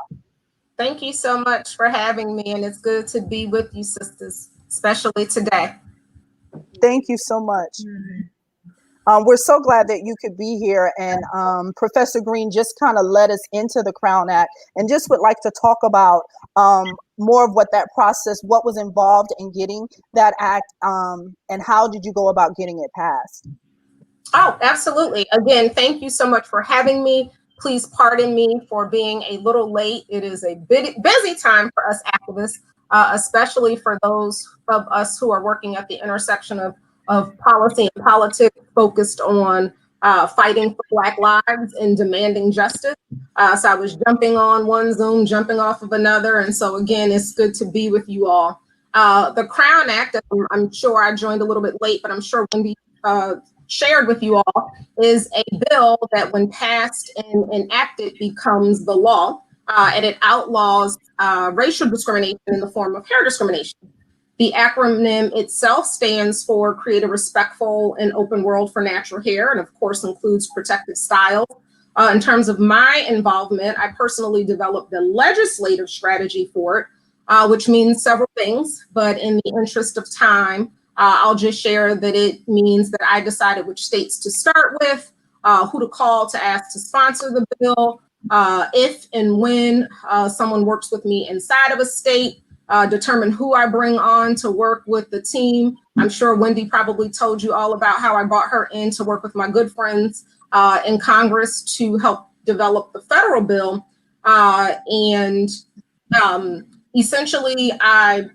Thank you so much for having me, and it's good to be with you, sisters, especially today. Thank you so much. We're so glad that you could be here, and Professor Greene just kind of led us into the Crown Act, and just would like to talk about more of what that process, what was involved in getting that act, and how did you go about getting it passed? Oh, absolutely. Again, thank you so much for having me. Please pardon me for being a little late. It is a busy time for us activists, especially for those of us who are working at the intersection of policy and politics focused on fighting for Black lives and demanding justice. So I was jumping on one Zoom, jumping off of another. And so again, it's good to be with you all. The Crown Act, I'm sure I joined a little bit late, but I'm sure Wendy shared with you all, is a bill that when passed and enacted becomes the law, and it outlaws racial discrimination in the form of hair discrimination. The acronym itself stands for Create a Respectful and Open World for Natural Hair, and of course includes protective styles. In terms of my involvement, I personally developed the legislative strategy for it, which means several things, but in the interest of time, I'll just share that it means that I decided which states to start with, who to call to ask to sponsor the bill, if and when someone works with me inside of a state, determine who I bring on to work with the team. I'm sure Wendy probably told you all about how I brought her in to work with my good friends in Congress to help develop the federal bill. Essentially, I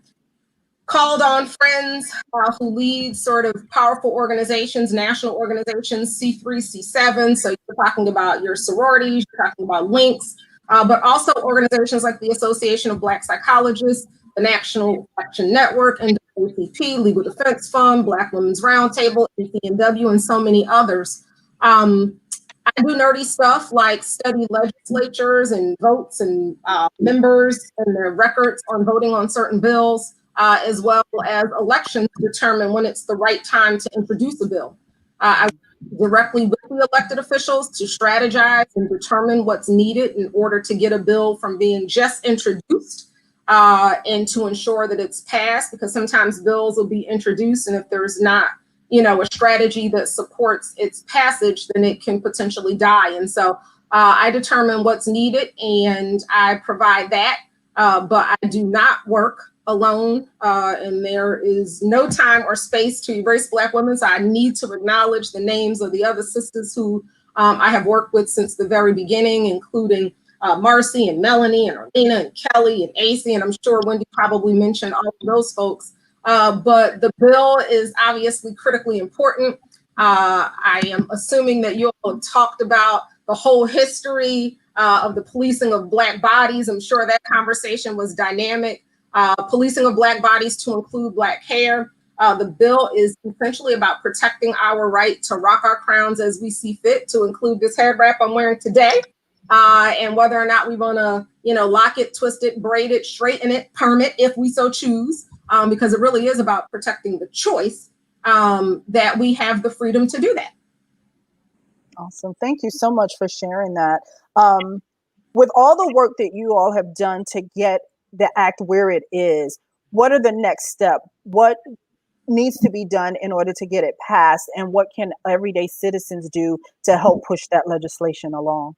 called on friends who lead sort of powerful organizations, national organizations, C3, C7. So you're talking about your sororities, you're talking about links, but also organizations like the Association of Black Psychologists, the National Action Network, NAACP, Legal Defense Fund, Black Women's Roundtable, ACNW, and so many others. I do nerdy stuff like study legislatures and votes and members and their records on voting on certain bills. As well as elections to determine when it's the right time to introduce a bill. I work directly with the elected officials to strategize and determine what's needed in order to get a bill from being just introduced and to ensure that it's passed, because sometimes bills will be introduced and if there's not, a strategy that supports its passage, then it can potentially die. And so I determine what's needed and I provide that, but I do not work alone, and there is no time or space to erase Black women. So I need to acknowledge the names of the other sisters who I have worked with since the very beginning, including Marcy and Melanie and Arlena and Kelly and AC, and I'm sure Wendy probably mentioned all of those folks. But the bill is obviously critically important. I am assuming that you all have talked about the whole history of the policing of Black bodies. I'm sure that conversation was dynamic. Policing of Black bodies to include Black hair. The bill is essentially about protecting our right to rock our crowns as we see fit, to include this head wrap I'm wearing today, and whether or not we want to, lock it, twist it, braid it, straighten it, perm it, if we so choose, because it really is about protecting the choice that we have the freedom to do that. Awesome. Thank you so much for sharing that. With all the work that you all have done to get the act where it is, what are the next steps? What needs to be done in order to get it passed, and what can everyday citizens do to help push that legislation along?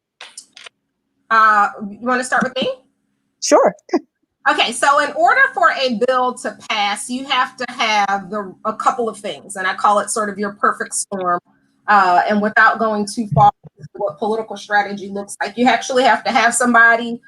You want to start with me? Sure. Okay, so in order for a bill to pass, you have to have a couple of things, and I call it sort of your perfect storm. And without going too far into what political strategy looks like, you actually have to have somebody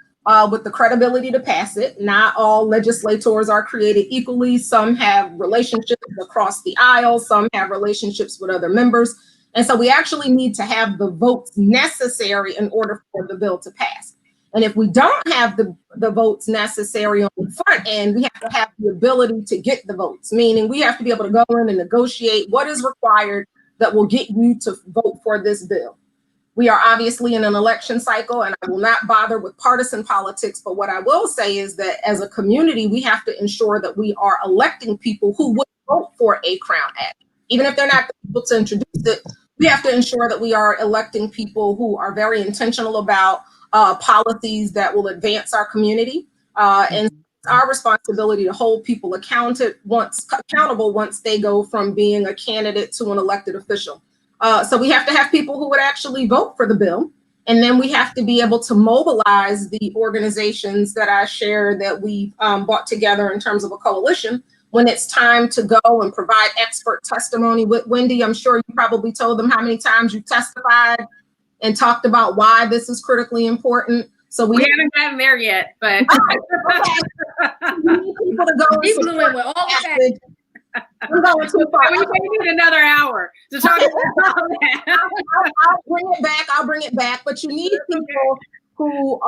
with the credibility to pass it. Not all legislators are created equally. Some have relationships across the aisle. Some have relationships with other members. And so we actually need to have the votes necessary in order for the bill to pass. And if we don't have the votes necessary on the front end, we have to have the ability to get the votes, meaning we have to be able to go in and negotiate what is required that will get you to vote for this bill. We are obviously in an election cycle, and I will not bother with partisan politics, but what I will say is that as a community, we have to ensure that we are electing people who would vote for a Crown Act. Even if they're not able to introduce it, we have to ensure that we are electing people who are very intentional about policies that will advance our community. And it's our responsibility to hold people accountable once they go from being a candidate to an elected official. So we have to have people who would actually vote for the bill. And then we have to be able to mobilize the organizations that I shared that we brought together in terms of a coalition when it's time to go and provide expert testimony. With Wendy, I'm sure you probably told them how many times you testified and talked about why this is critically important. So we haven't gotten there yet, but we need people to go. He blew it with all the I'm going too far. We need another hour to talk about that. I'll bring it back. But you need people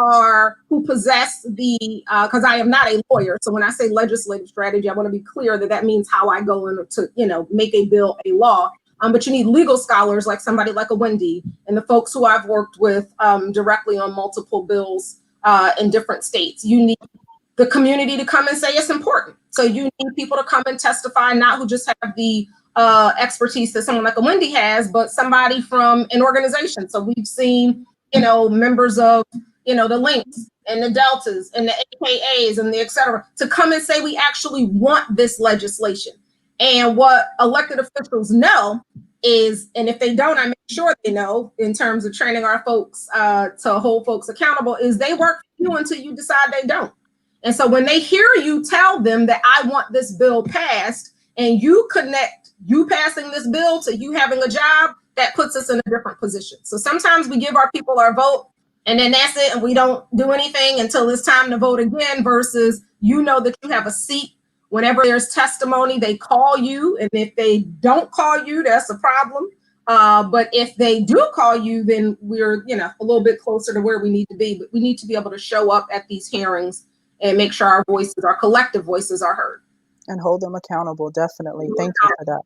who possess the because I am not a lawyer. So when I say legislative strategy, I want to be clear that means how I go in to make a bill a law. But you need legal scholars like somebody like a Wendy and the folks who I've worked with directly on multiple bills in different states. You need the community to come and say it's important. So you need people to come and testify, not who just have the expertise that someone like a Wendy has, but somebody from an organization. So we've seen, members of, the Links and the Deltas and the AKAs and the et cetera, to come and say we actually want this legislation. And what elected officials know is, and if they don't, I make sure they know in terms of training our folks to hold folks accountable, is they work for you until you decide they don't. And so when they hear you tell them that I want this bill passed, and you connect you passing this bill to you having a job, that puts us in a different position. So sometimes we give our people our vote and then that's it, and we don't do anything until it's time to vote again, versus that you have a seat. Whenever there's testimony, they call you. And if they don't call you, that's a problem. But if they do call you, then we're, a little bit closer to where we need to be. But we need to be able to show up at these hearings and make sure our collective voices are heard. And hold them accountable, definitely. Thank you for that.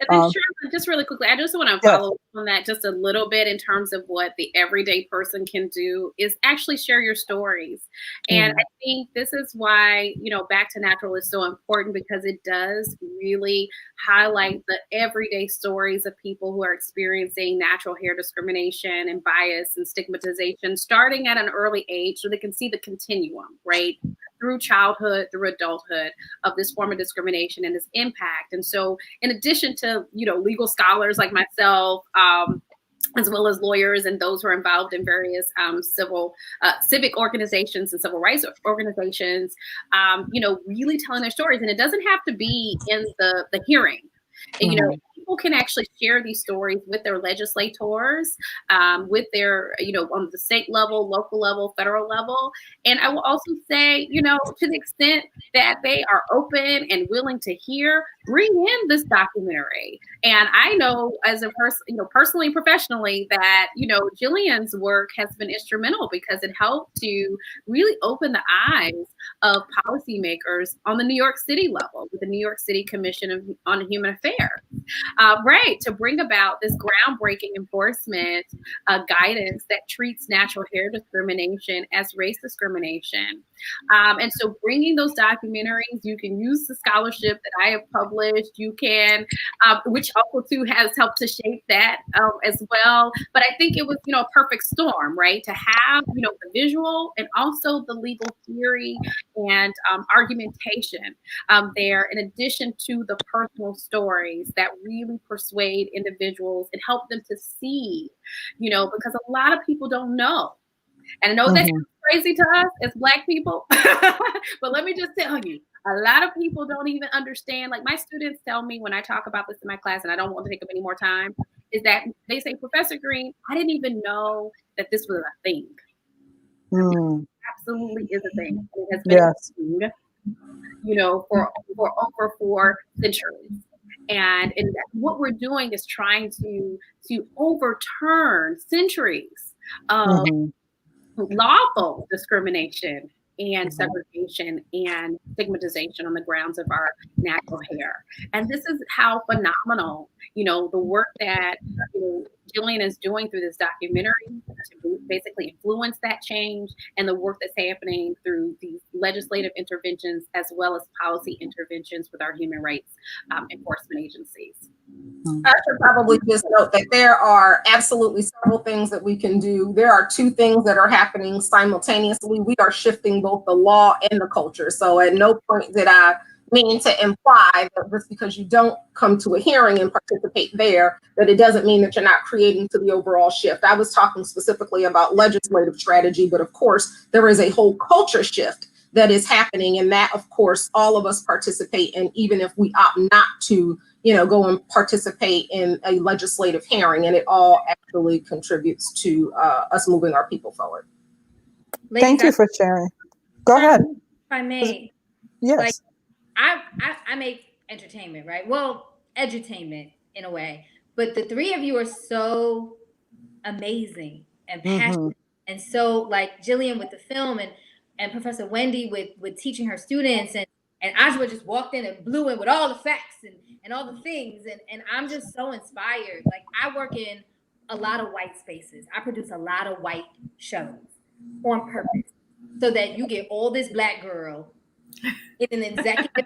And then Charlon, just really quickly, I just want to follow up on that just a little bit in terms of what the everyday person can do is actually share your stories. And I think this is why, Back to Natural is so important, because it does really highlight the everyday stories of people who are experiencing natural hair discrimination and bias and stigmatization starting at an early age, so they can see the continuum, right? Through childhood, through adulthood, of this form of discrimination and its impact. And so in addition to, legal scholars like myself, as well as lawyers and those who are involved in various civic organizations and civil rights organizations, really telling their stories. And it doesn't have to be in the hearing. And, people can actually share these stories with their legislators, with their, on the state level, local level, federal level. And I will also say, to the extent that they are open and willing to hear, bring in this documentary. And I know as a person, personally and professionally, that, Gillian's work has been instrumental because it helped to really open the eyes of policymakers on the New York City level with the New York City Commission on Human Affairs. To bring about this groundbreaking enforcement guidance that treats natural hair discrimination as race discrimination. And so bringing those documentaries, you can use the scholarship that I have published, you can, which also too has helped to shape that as well. But I think it was, a perfect storm, right? To have, the visual and also the legal theory and argumentation there, in addition to the personal stories that really persuade individuals and help them to see, because a lot of people don't know. And I know that's crazy to us as Black people, but let me just tell you, a lot of people don't even understand. Like, my students tell me when I talk about this in my class, and I don't want to take up any more time, is that they say, Professor Green, I didn't even know that this was a thing. It absolutely is a thing. It has been a thing, for over 4 centuries. And what we're doing is trying to overturn centuries of lawful discrimination and segregation and stigmatization on the grounds of our natural hair. And this is how phenomenal, the work that Gillian is doing through this documentary to basically influence that change, and the work that's happening through these legislative interventions as well as policy interventions with our human rights enforcement agencies. I should probably just note that there are absolutely several things that we can do. There are 2 things that are happening simultaneously. We are shifting both the law and the culture. So at no point did I mean to imply that just because you don't come to a hearing and participate there, that it doesn't mean that you're not creating to the overall shift. I was talking specifically about legislative strategy, but of course, there is a whole culture shift that is happening, and that, of course, all of us participate in, even if we opt not to go and participate in a legislative hearing, and it all actually contributes to us moving our people forward. Thank you for sharing. Go ahead. If I may. Yes. Like, I make entertainment, right? Well, edutainment in a way, but the 3 of you are so amazing and passionate, and so, like, Gillian with the film, and Professor Wendy with teaching her students, and Ajwa just walked in and blew in with all the facts and all the things. And I'm just so inspired. Like, I work in a lot of white spaces. I produce a lot of white shows on purpose so that you get all this Black girl in an executive.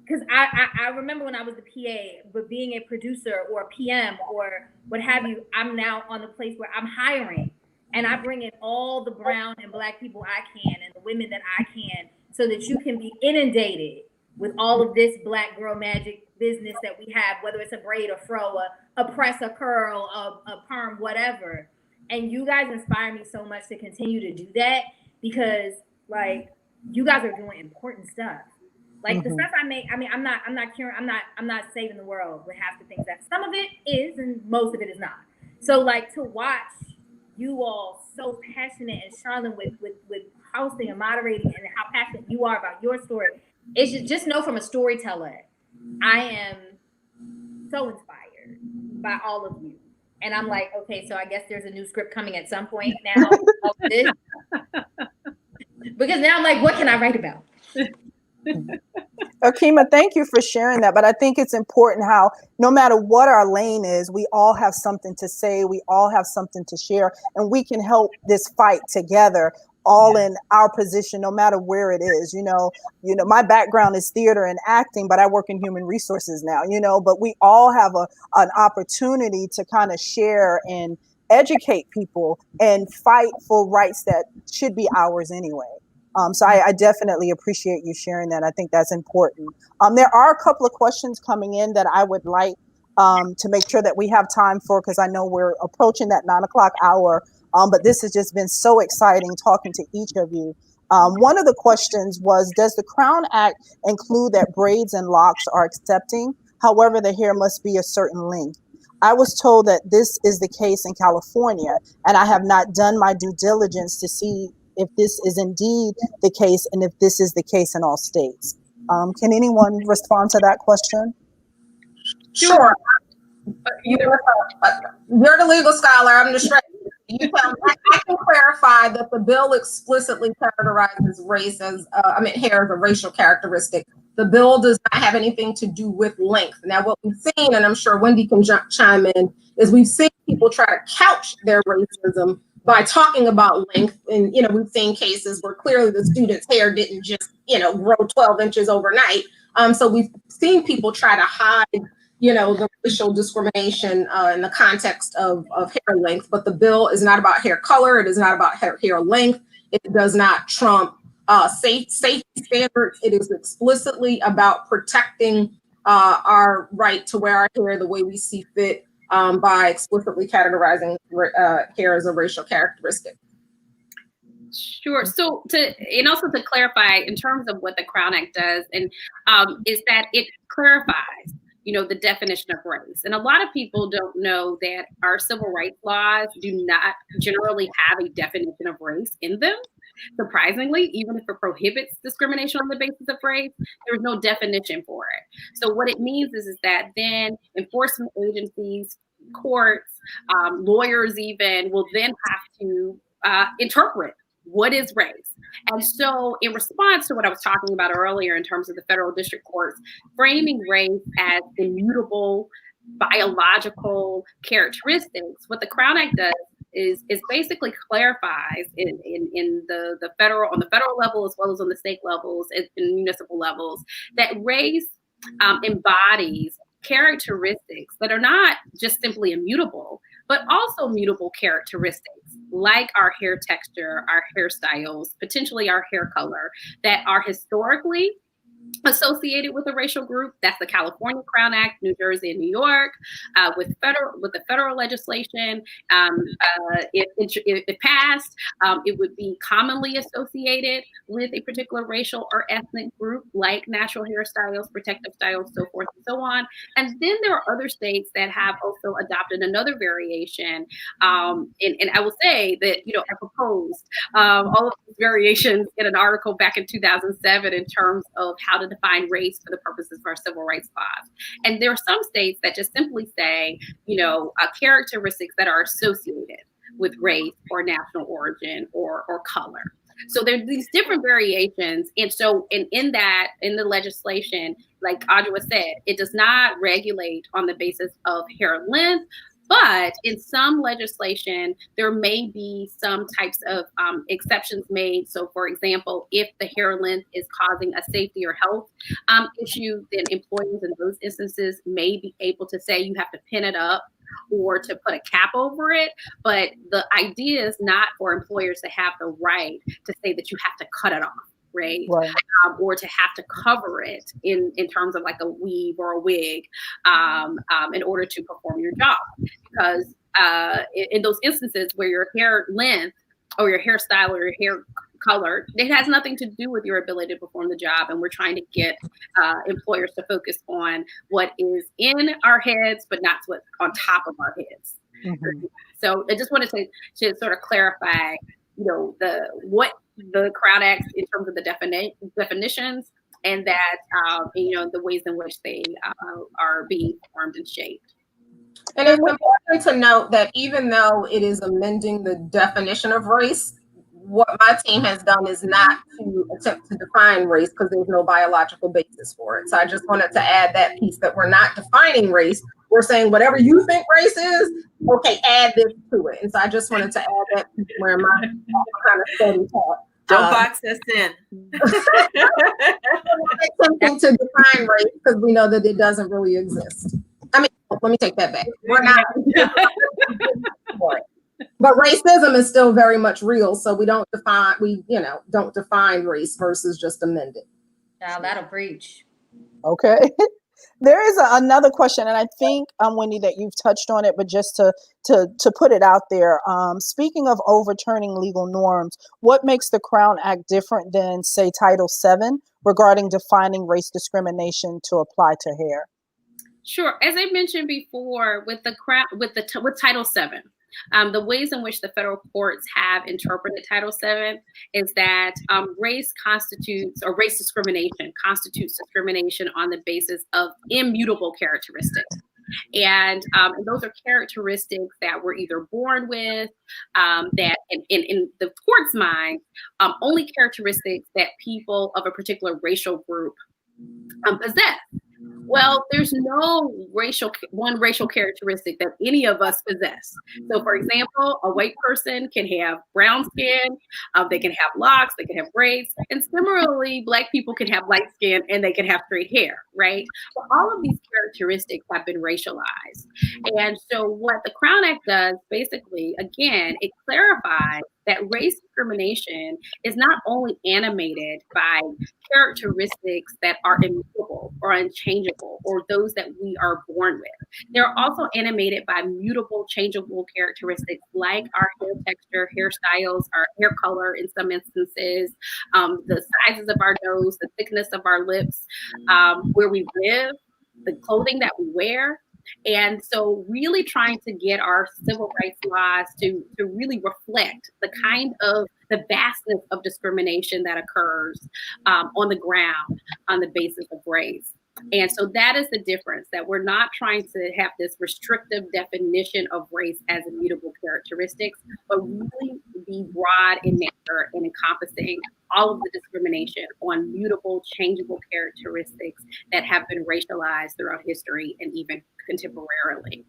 Because I remember when I was the PA, but being a producer or a PM or what have you, I'm now on the place where I'm hiring. And I bring in all the brown and Black people I can, and the women that I can, so that you can be inundated with all of this Black girl magic business that we have, whether it's a braid, a fro, a press, a curl, a perm, whatever. And you guys inspire me so much to continue to do that, because, like, you guys are doing important stuff. Like, the stuff I make, I mean, I'm not saving the world with half the things that some of it is and most of it is not. So, like, to watch you all so passionate, and Charlon with hosting and moderating, and how passionate you are about your story, it's just know from a storyteller, I am so inspired by all of you. And I'm like, okay, so I guess there's a new script coming at some point now of this. Because now I'm like, what can I write about? Okema, thank you for sharing that. But I think it's important how no matter what our lane is, we all have something to say, we all have something to share, and we can help this fight together, all in our position, no matter where it is. My background is theater and acting, but I work in human resources now, but we all have an opportunity to kind of share and educate people and fight for rights that should be ours anyway. So I definitely appreciate you sharing that. I think that's important. There are a couple of questions coming in that I would like to make sure that we have time for, because I know we're approaching that 9 o'clock hour. But this has just been so exciting talking to each of you. One of the questions was, does the Crown Act include that braids and locks are accepting? However, the hair must be a certain length. I was told that this is the case in California, and I have not done my due diligence to see if this is indeed the case and if this is the case in all states. Can anyone respond to that question? Sure. You're the legal scholar. I'm the straight. You tell me. I can clarify that the bill explicitly categorizes race as, hair as a racial characteristic. The bill does not have anything to do with length. Now, what we've seen, and I'm sure Wendy can chime in, is we've seen people try to couch their racism by talking about length. And, we've seen cases where clearly the student's hair didn't just, grow 12 inches overnight. So we've seen people try to hide, the racial discrimination in the context of hair length. But the bill is not about hair color. It is not about hair length. It does not trump safety standards. It is explicitly about protecting our right to wear our hair the way we see fit by explicitly categorizing hair as a racial characteristic. Sure. So also to clarify in terms of what the Crown Act does, and is that it clarifies, the definition of race. And a lot of people don't know that our civil rights laws do not generally have a definition of race in them. Surprisingly, even if it prohibits discrimination on the basis of race, there's no definition for it. So what it means is that then enforcement agencies, courts, lawyers even will then have to interpret what is race. And so in response to what I was talking about earlier in terms of the federal district courts framing race as immutable biological characteristics, what the Crown Act does is basically clarifies in the federal, on the federal level as well as on the state levels and municipal levels, that race embodies characteristics that are not just simply immutable, but also mutable characteristics like our hair texture, our hairstyles, potentially our hair color, that are historically associated with a racial group. That's the California Crown Act, New Jersey and New York, with the federal legislation. If passed, it would be commonly associated with a particular racial or ethnic group, like natural hairstyles, protective styles, so forth and so on. And then there are other states that have also adopted another variation. And I will say that, I proposed all of these variations in an article back in 2007 in terms of how to define race for the purposes of our civil rights laws. And there are some states that just simply say, characteristics that are associated with race or national origin or color. So there are these different variations. And so in the legislation, like Audra said, it does not regulate on the basis of hair length. But in some legislation, there may be some types of exceptions made. So, for example, if the hair length is causing a safety or health issue, then employers in those instances may be able to say you have to pin it up or to put a cap over it. But the idea is not for employers to have the right to say that you have to cut it off. Right. Or to have to cover it in terms of like a weave or a wig in order to perform your job. Because in those instances where your hair length or your hairstyle or your hair color, it has nothing to do with your ability to perform the job. And we're trying to get employers to focus on what is in our heads, but not what's on top of our heads. Mm-hmm. So I just wanted to sort of clarify, what the Crown Act in terms of the definitions, and that the ways in which they are being formed and shaped. And it's important to note that even though it is amending the definition of race, what my team has done is not to attempt to define race because there's no biological basis for it. So I just wanted to add that piece, that we're not defining race. We're saying whatever you think race is, okay, add this to it. And so I just wanted to add that piece where my kind of study taught. Don't box us in. Attempting to define race because we know that it doesn't really exist. I mean, let me take that back. We're not. But racism is still very much real, so we don't define race versus just amend it. Now that'll preach. Okay. There is another question, and I think, Wendy, that you've touched on it, but just to put it out there, speaking of overturning legal norms, what makes the Crown Act different than, say, Title VII regarding defining race discrimination to apply to hair? Sure. As I mentioned before, with Title VII, the ways in which the federal courts have interpreted Title VII is that race discrimination constitutes discrimination on the basis of immutable characteristics. And those are characteristics that we're either born with, that in the court's mind, only characteristics that people of a particular racial group possess. Well, there's no one racial characteristic that any of us possess. So, for example, a white person can have brown skin, they can have locks, they can have braids, and similarly, Black people can have light skin and they can have straight hair, right? But all of these characteristics have been racialized. And so, what the Crown Act does, basically, again, it clarifies that race discrimination is not only animated by characteristics that are immutable or unchangeable or those that we are born with. They're also animated by mutable, changeable characteristics like our hair texture, hairstyles, our hair color in some instances, the sizes of our nose, the thickness of our lips, where we live, the clothing that we wear. And so really trying to get our civil rights laws to really reflect the kind of the vastness of discrimination that occurs on the ground on the basis of race. And so that is the difference, that we're not trying to have this restrictive definition of race as immutable characteristics, but really be broad in nature and encompassing all of the discrimination on mutable, changeable characteristics that have been racialized throughout history and even contemporarily.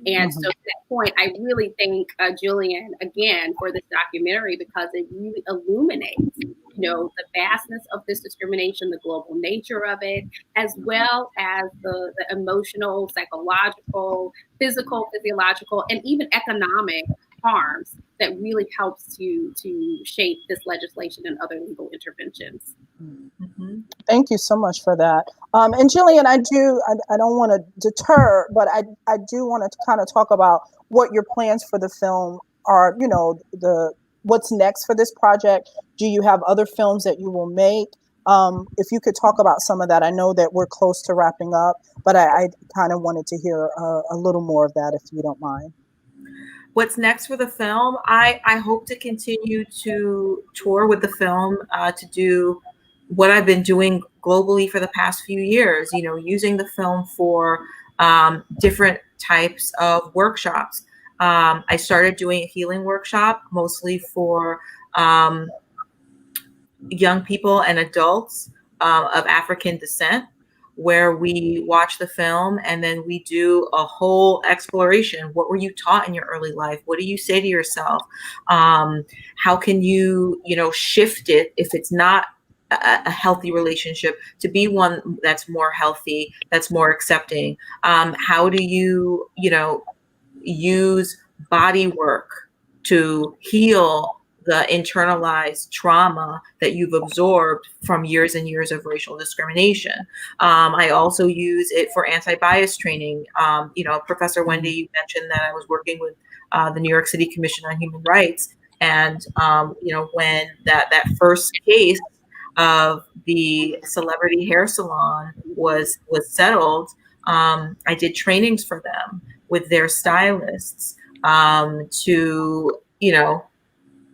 And so at that point, I really thank Gillian again for this documentary, because it really illuminates, the vastness of this discrimination, the global nature of it, as well as the emotional, psychological, physical, physiological, and even economic harms that really helps to shape this legislation and other legal interventions. Thank you so much for that. And Gillian, I don't want to deter, but I do want to kind of talk about what your plans for the film are, what's next for this project. Do you have other films that you will make? If you could talk about some of that. I know that we're close to wrapping up, but I kind of wanted to hear a little more of that, if you don't mind. What's next for the film? I hope to continue to tour with the film, to do what I've been doing globally for the past few years, using the film for different types of workshops. I started doing a healing workshop, mostly for young people and adults of African descent, where we watch the film and then we do a whole exploration. What were you taught in your early life? What do you say to yourself? How can you, shift it if it's not a healthy relationship to be one that's more healthy, that's more accepting? How do you, use body work to heal the internalized trauma that you've absorbed from years and years of racial discrimination? I also use it for anti-bias training. Professor Wendy, you mentioned that I was working with the New York City Commission on Human Rights. And, when that first case of the celebrity hair salon was settled, I did trainings for them with their stylists to,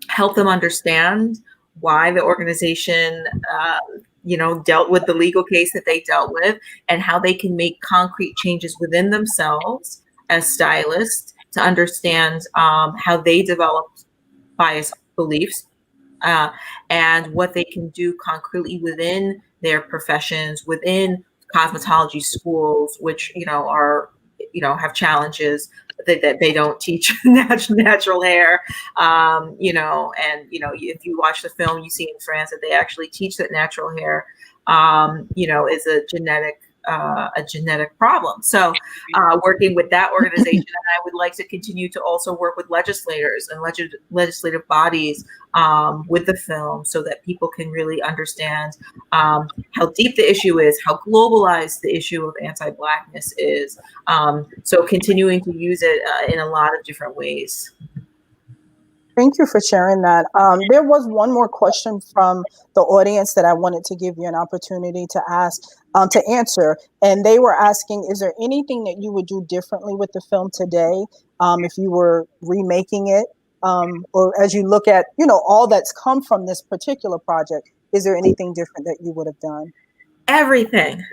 help them understand why the organization, dealt with the legal case that they dealt with, and how they can make concrete changes within themselves as stylists to understand how they developed bias beliefs, and what they can do concretely within their professions, within cosmetology schools, which, are, have challenges that they don't teach natural hair, and if you watch the film, you see in France that they actually teach that natural hair, is a genetic problem. So working with that organization, and I would like to continue to also work with legislators and legislative bodies with the film, so that people can really understand how deep the issue is, how globalized the issue of anti-Blackness is. So continuing to use it in a lot of different ways. Thank you for sharing that. There was one more question from the audience that I wanted to give you an opportunity to ask, to answer. And they were asking, is there anything that you would do differently with the film today if you were remaking it? Or as you look at, all that's come from this particular project, is there anything different that you would have done? Everything.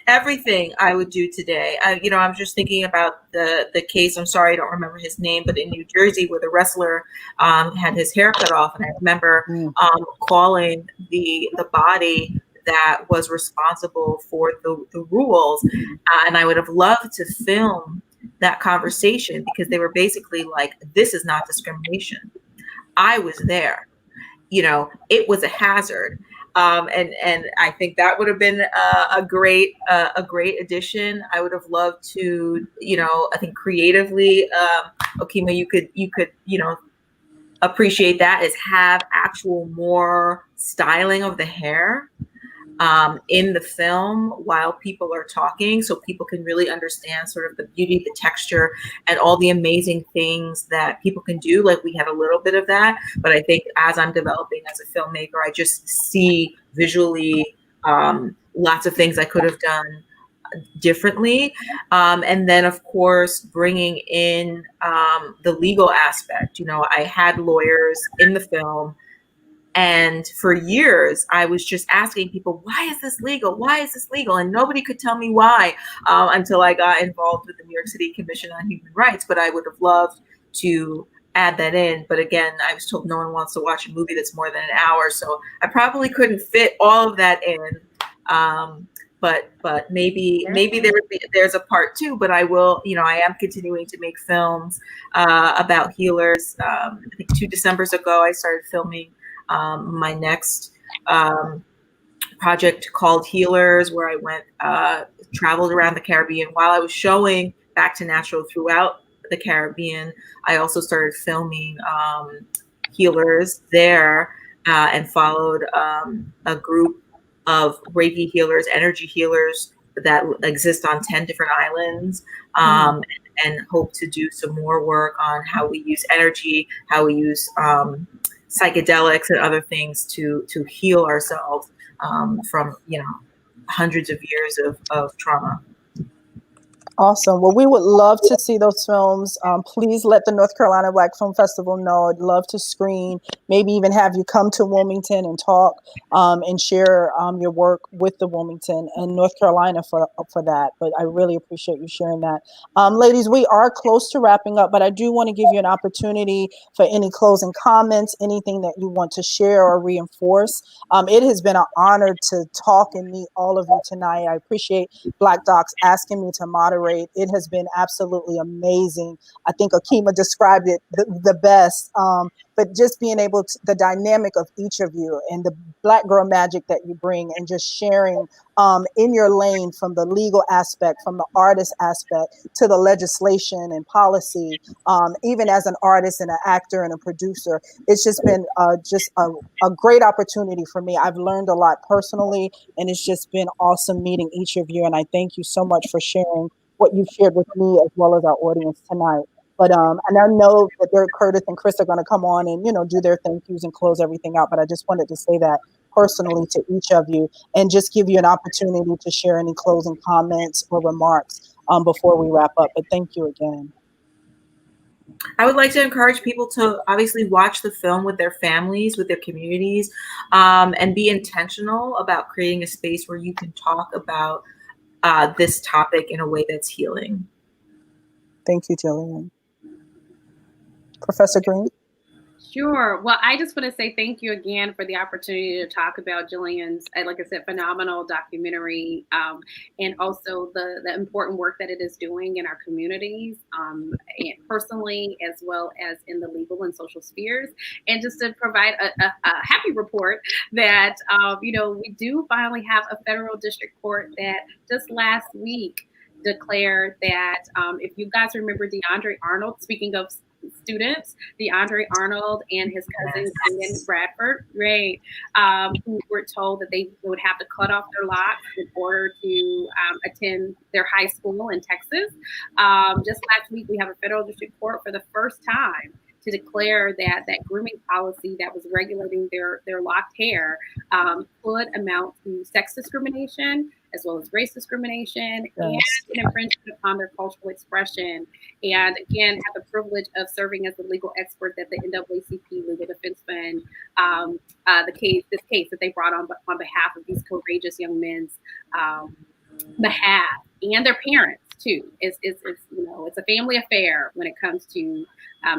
Everything I would do today. I'm just thinking about the case. I'm sorry, I don't remember his name, but in New Jersey, where the wrestler had his hair cut off, and I remember calling the body that was responsible for the rules. And I would have loved to film that conversation, because they were basically like, this is not discrimination. I was there. You know, it was a hazard. And I think that would have been a great addition. I would have loved to, you know, I think creatively, Okema, you could, you know, appreciate that, is have actual more styling of the hair in the film while people are talking, so people can really understand sort of the beauty, the texture, and all the amazing things that people can do. Like, we had a little bit of that, but I think as I'm developing as a filmmaker, I just see visually lots of things I could have done differently. And then, of course, bringing in the legal aspect. You know, I had lawyers in the film, and for years, I was just asking people, why is this legal? Why is this legal? And nobody could tell me why until I got involved with the New York City Commission on Human Rights. But I would have loved to add that in. But again, I was told no one wants to watch a movie that's more than an hour. So I probably couldn't fit all of that in. But maybe there's a part two. But I will, you know, I am continuing to make films about healers. I think 2 Decembers ago, I started filming my next project called Healers, where I went, traveled around the Caribbean. While I was showing Back to Natural throughout the Caribbean, I also started filming healers there, and followed a group of Reiki healers, energy healers that exist on 10 different islands, and hope to do some more work on how we use energy, how we use psychedelics and other things to heal ourselves from, you know, hundreds of years of trauma. Awesome. Well, we would love to see those films. Please let the North Carolina Black Film Festival know. I'd love to screen, maybe even have you come to Wilmington and talk and share your work with the Wilmington and North Carolina for that. But I really appreciate you sharing that. Ladies, we are close to wrapping up, but I do want to give you an opportunity for any closing comments, anything that you want to share or reinforce. It has been an honor to talk and meet all of you tonight. I appreciate Black Docs asking me to moderate. It has been absolutely amazing. I think Okema described it the best. But just being able to, the dynamic of each of you and the Black girl magic that you bring, and just sharing in your lane, from the legal aspect, from the artist aspect, to the legislation and policy, even as an artist and an actor and a producer. It's just been just a great opportunity for me. I've learned a lot personally, and it's just been awesome meeting each of you. And I thank you so much for sharing what you've shared with me as well as our audience tonight. But and I know that Curtis and Chris are going to come on and, you know, do their thank yous and close everything out. But I just wanted to say that personally to each of you, and just give you an opportunity to share any closing comments or remarks before we wrap up. But thank you again. I would like to encourage people to obviously watch the film with their families, with their communities, and be intentional about creating a space where you can talk about this topic in a way that's healing. Thank you, Gillian. Professor Greene? Sure. Well, I just want to say thank you again for the opportunity to talk about Gillian's, like I said, phenomenal documentary, and also the important work that it is doing in our communities, and personally, as well as in the legal and social spheres. And just to provide a happy report that, you know, we do finally have a federal district court that just last week declared that, if you guys remember DeAndre Arnold, speaking of students, DeAndre Arnold and his cousin Ian Bradford, right, who were told that they would have to cut off their locks in order to attend their high school in Texas. Just last week, we have a federal district court for the first time to declare that that grooming policy that was regulating their locked hair could amount to sex discrimination, as well as race discrimination, yes, and an infringement upon their cultural expression. And again, have the privilege of serving as the legal expert that the NAACP Legal Defense Fund, this case that they brought on behalf of these courageous young men's behalf, and their parents too. It's you know, it's a family affair when it comes to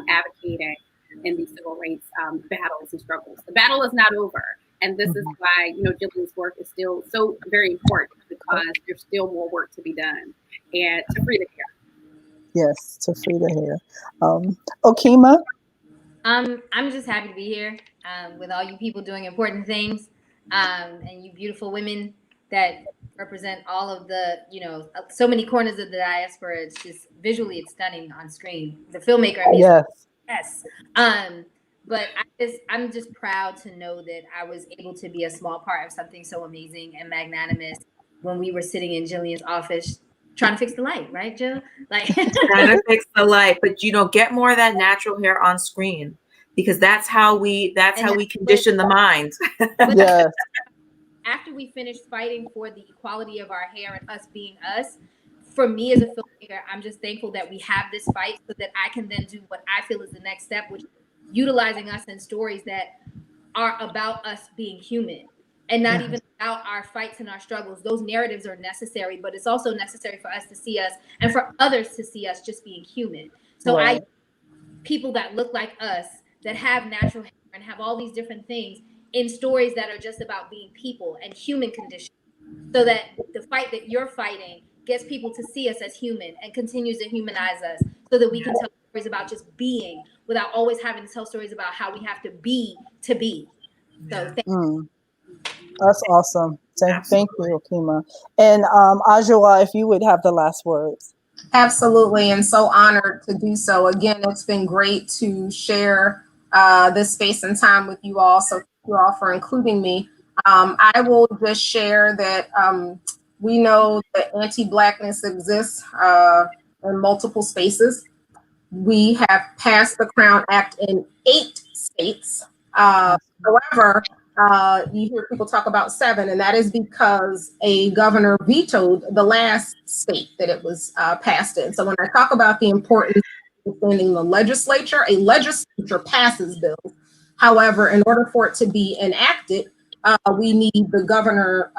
advocating in these civil rights battles and struggles. The battle is not over. And this is why, Gillian's work is still so very important, because there's still more work to be done and to free the hair. Yes, to free the hair. Okema? I'm just happy to be here with all you people doing important things, and you beautiful women that represent all of the, so many corners of the diaspora. It's just visually, it's stunning on screen. The filmmaker, yes. But I'm just proud to know that I was able to be a small part of something so amazing and magnanimous when we were sitting in Gillian's office trying to fix the light, right, Jill? Like trying to fix the light, but get more of that natural hair on screen, because that's how we condition the mind. Yes. After we finished fighting for the equality of our hair and us being us, for me as a filmmaker, I'm just thankful that we have this fight so that I can then do what I feel is the next step, which is utilizing us in stories that are about us being human and not even about our fights and our struggles. Those narratives are necessary, but it's also necessary for us to see us and for others to see us just being human. So people that look like us, that have natural hair and have all these different things in stories that are just about being people and human condition, so that the fight that you're fighting gets people to see us as human and continues to humanize us, so that we can tell stories about just being without always having to tell stories about how we have to be. So thank you. That's awesome. Thank you, Okema. And Ajua, if you would have the last words. Absolutely, and so honored to do so. Again, it's been great to share this space and time with you all. So thank you all for including me. I will just share that we know that anti-Blackness exists in multiple spaces. We have passed the Crown Act in 8 states. However, you hear people talk about 7, and that is because a governor vetoed the last state that it was passed in. So when I talk about the importance of defending the legislature, a legislature passes bills. However, in order for it to be enacted, we need the governor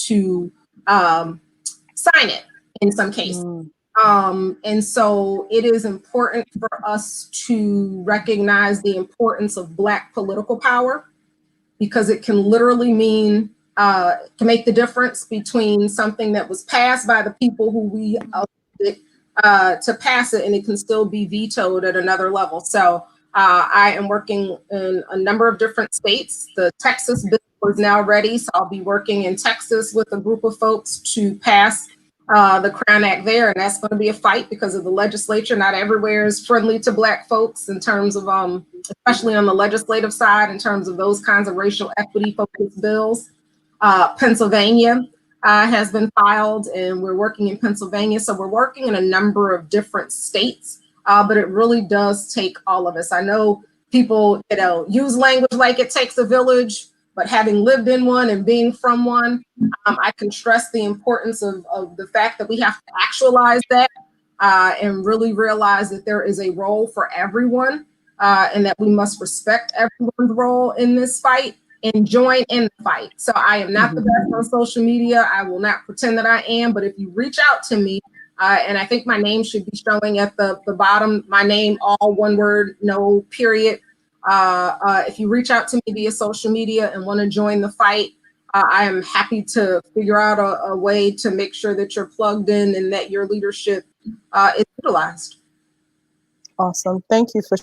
to sign it in some cases. And so it is important for us to recognize the importance of Black political power, because it can literally mean, can make the difference between something that was passed by the people who we elected to pass it, and it can still be vetoed at another level. So I am working in a number of different states. The Texas bill is now ready, so I'll be working in Texas with a group of folks to pass the Crown Act there, and that's going to be a fight because of the legislature. Not everywhere is friendly to Black folks in terms of, especially on the legislative side, in terms of those kinds of racial equity focused bills. Pennsylvania has been filed, and we're working in Pennsylvania. So we're working in a number of different states, but it really does take all of us. I know people, use language like it takes a village, but having lived in one and being from one, I can stress the importance of the fact that we have to actualize that and really realize that there is a role for everyone, and that we must respect everyone's role in this fight and join in the fight. So I am not the best on social media. I will not pretend that I am, but if you reach out to me, and I think my name should be showing at the bottom, my name, all one word, no period. If you reach out to me via social media and want to join the fight, I am happy to figure out a way to make sure that you're plugged in and that your leadership is utilized. Awesome. Thank you for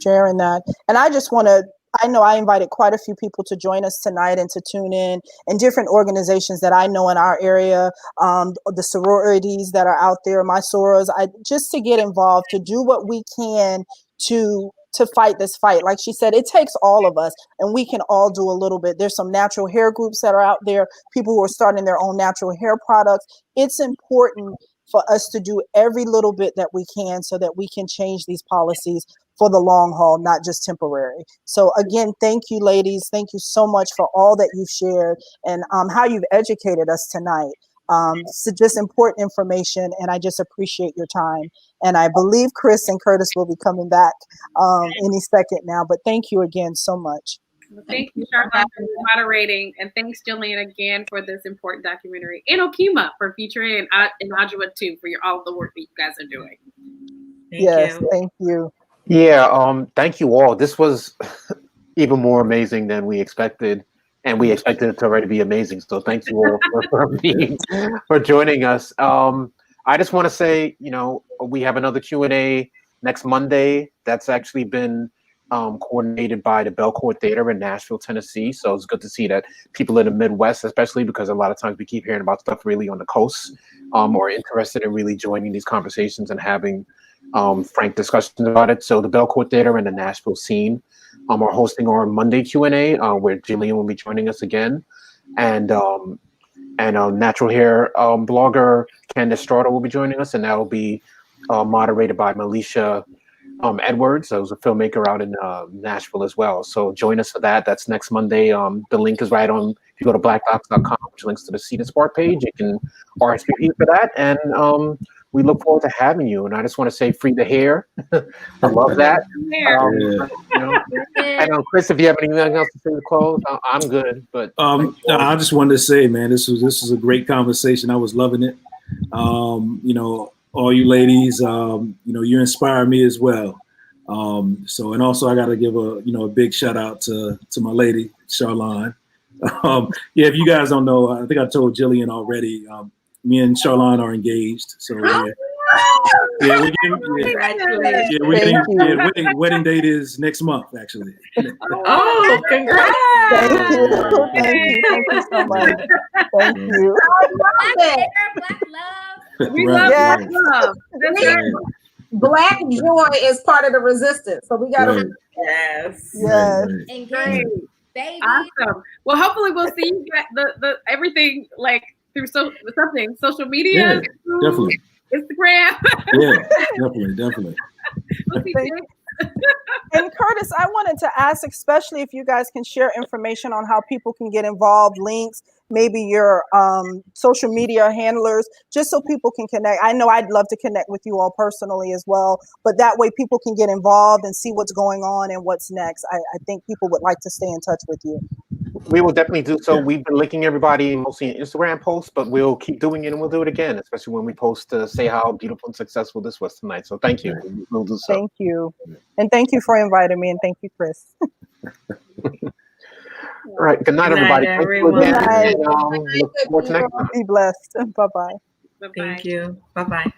sharing that. And I just want to, I know I invited quite a few people to join us tonight and to tune in, and different organizations that I know in our area, the sororities that are out there, my soros, just to get involved, to do what we can to fight this fight. Like she said, it takes all of us, and we can all do a little bit. There's some natural hair groups that are out there, people who are starting their own natural hair products. It's important for us to do every little bit that we can so that we can change these policies for the long haul, not just temporary. So again, thank you, ladies. Thank you so much for all that you've shared and how you've educated us tonight. So just important information, and I just appreciate your time. And I believe Chris and Curtis will be coming back any second now, but thank you again so much. Well, thank you, Charlon, for moderating, and thanks, Gillian, again for this important documentary, and Okema for featuring, and Ajua too for all the work that you guys are doing. Thank you. Yeah, thank you all. This was even more amazing than we expected. and we expected it to already be amazing. So thank you all for joining us. I just want to say, we have another Q&A next Monday. That's actually been coordinated by the Belcourt Theater in Nashville, Tennessee. So it's good to see that people in the Midwest, especially because a lot of times we keep hearing about stuff really on the coast, are interested in really joining these conversations and having frank discussions about it. So the Belcourt Theater and the Nashville Scene are hosting our Monday Q&A, where Gillian will be joining us again, and natural hair blogger Candace Strada will be joining us, and that will be moderated by Melisha Edwards, who's a filmmaker out in Nashville as well. So join us for that. That's next Monday. The link is right on. If you go to blackdocs.com, which links to the Seed&Spark page, you can RSVP for that. And we look forward to having you. And I just want to say, free the hair. I love that. And Chris, if you have anything else to say to close, I'm good. But I just wanted to say, man, this was a great conversation. I was loving it. All you ladies, you inspire me as well. And also I got to give a big shout out to my lady, Charlon. If you guys don't know, I think I told Gillian already, me and Charlon are engaged. So wedding date is next month, actually. Oh, congrats. Thank you so much. Thank you. Black love. We love love. Black joy is part of the resistance. So we got to. Yes. Engage, baby. Awesome. Well, hopefully we'll see you get the everything like through social media. Yeah, definitely. Instagram. Definitely. We'll see And Curtis, I wanted to ask, especially if you guys can share information on how people can get involved, links, maybe your social media handlers, just so people can connect. I know I'd love to connect with you all personally as well, but that way people can get involved and see what's going on and what's next. I think people would like to stay in touch with you. We will definitely do so. We've been linking everybody mostly in Instagram posts, but we'll keep doing it, and we'll do it again, especially when we post to say how beautiful and successful this was tonight. So thank you. We'll do so. Thank you. And thank you for inviting me, and thank you, Chris. All right. Good night, everybody. Thank you again. And, look forward to next time. Be blessed. Bye-bye. Thank you. Bye-bye.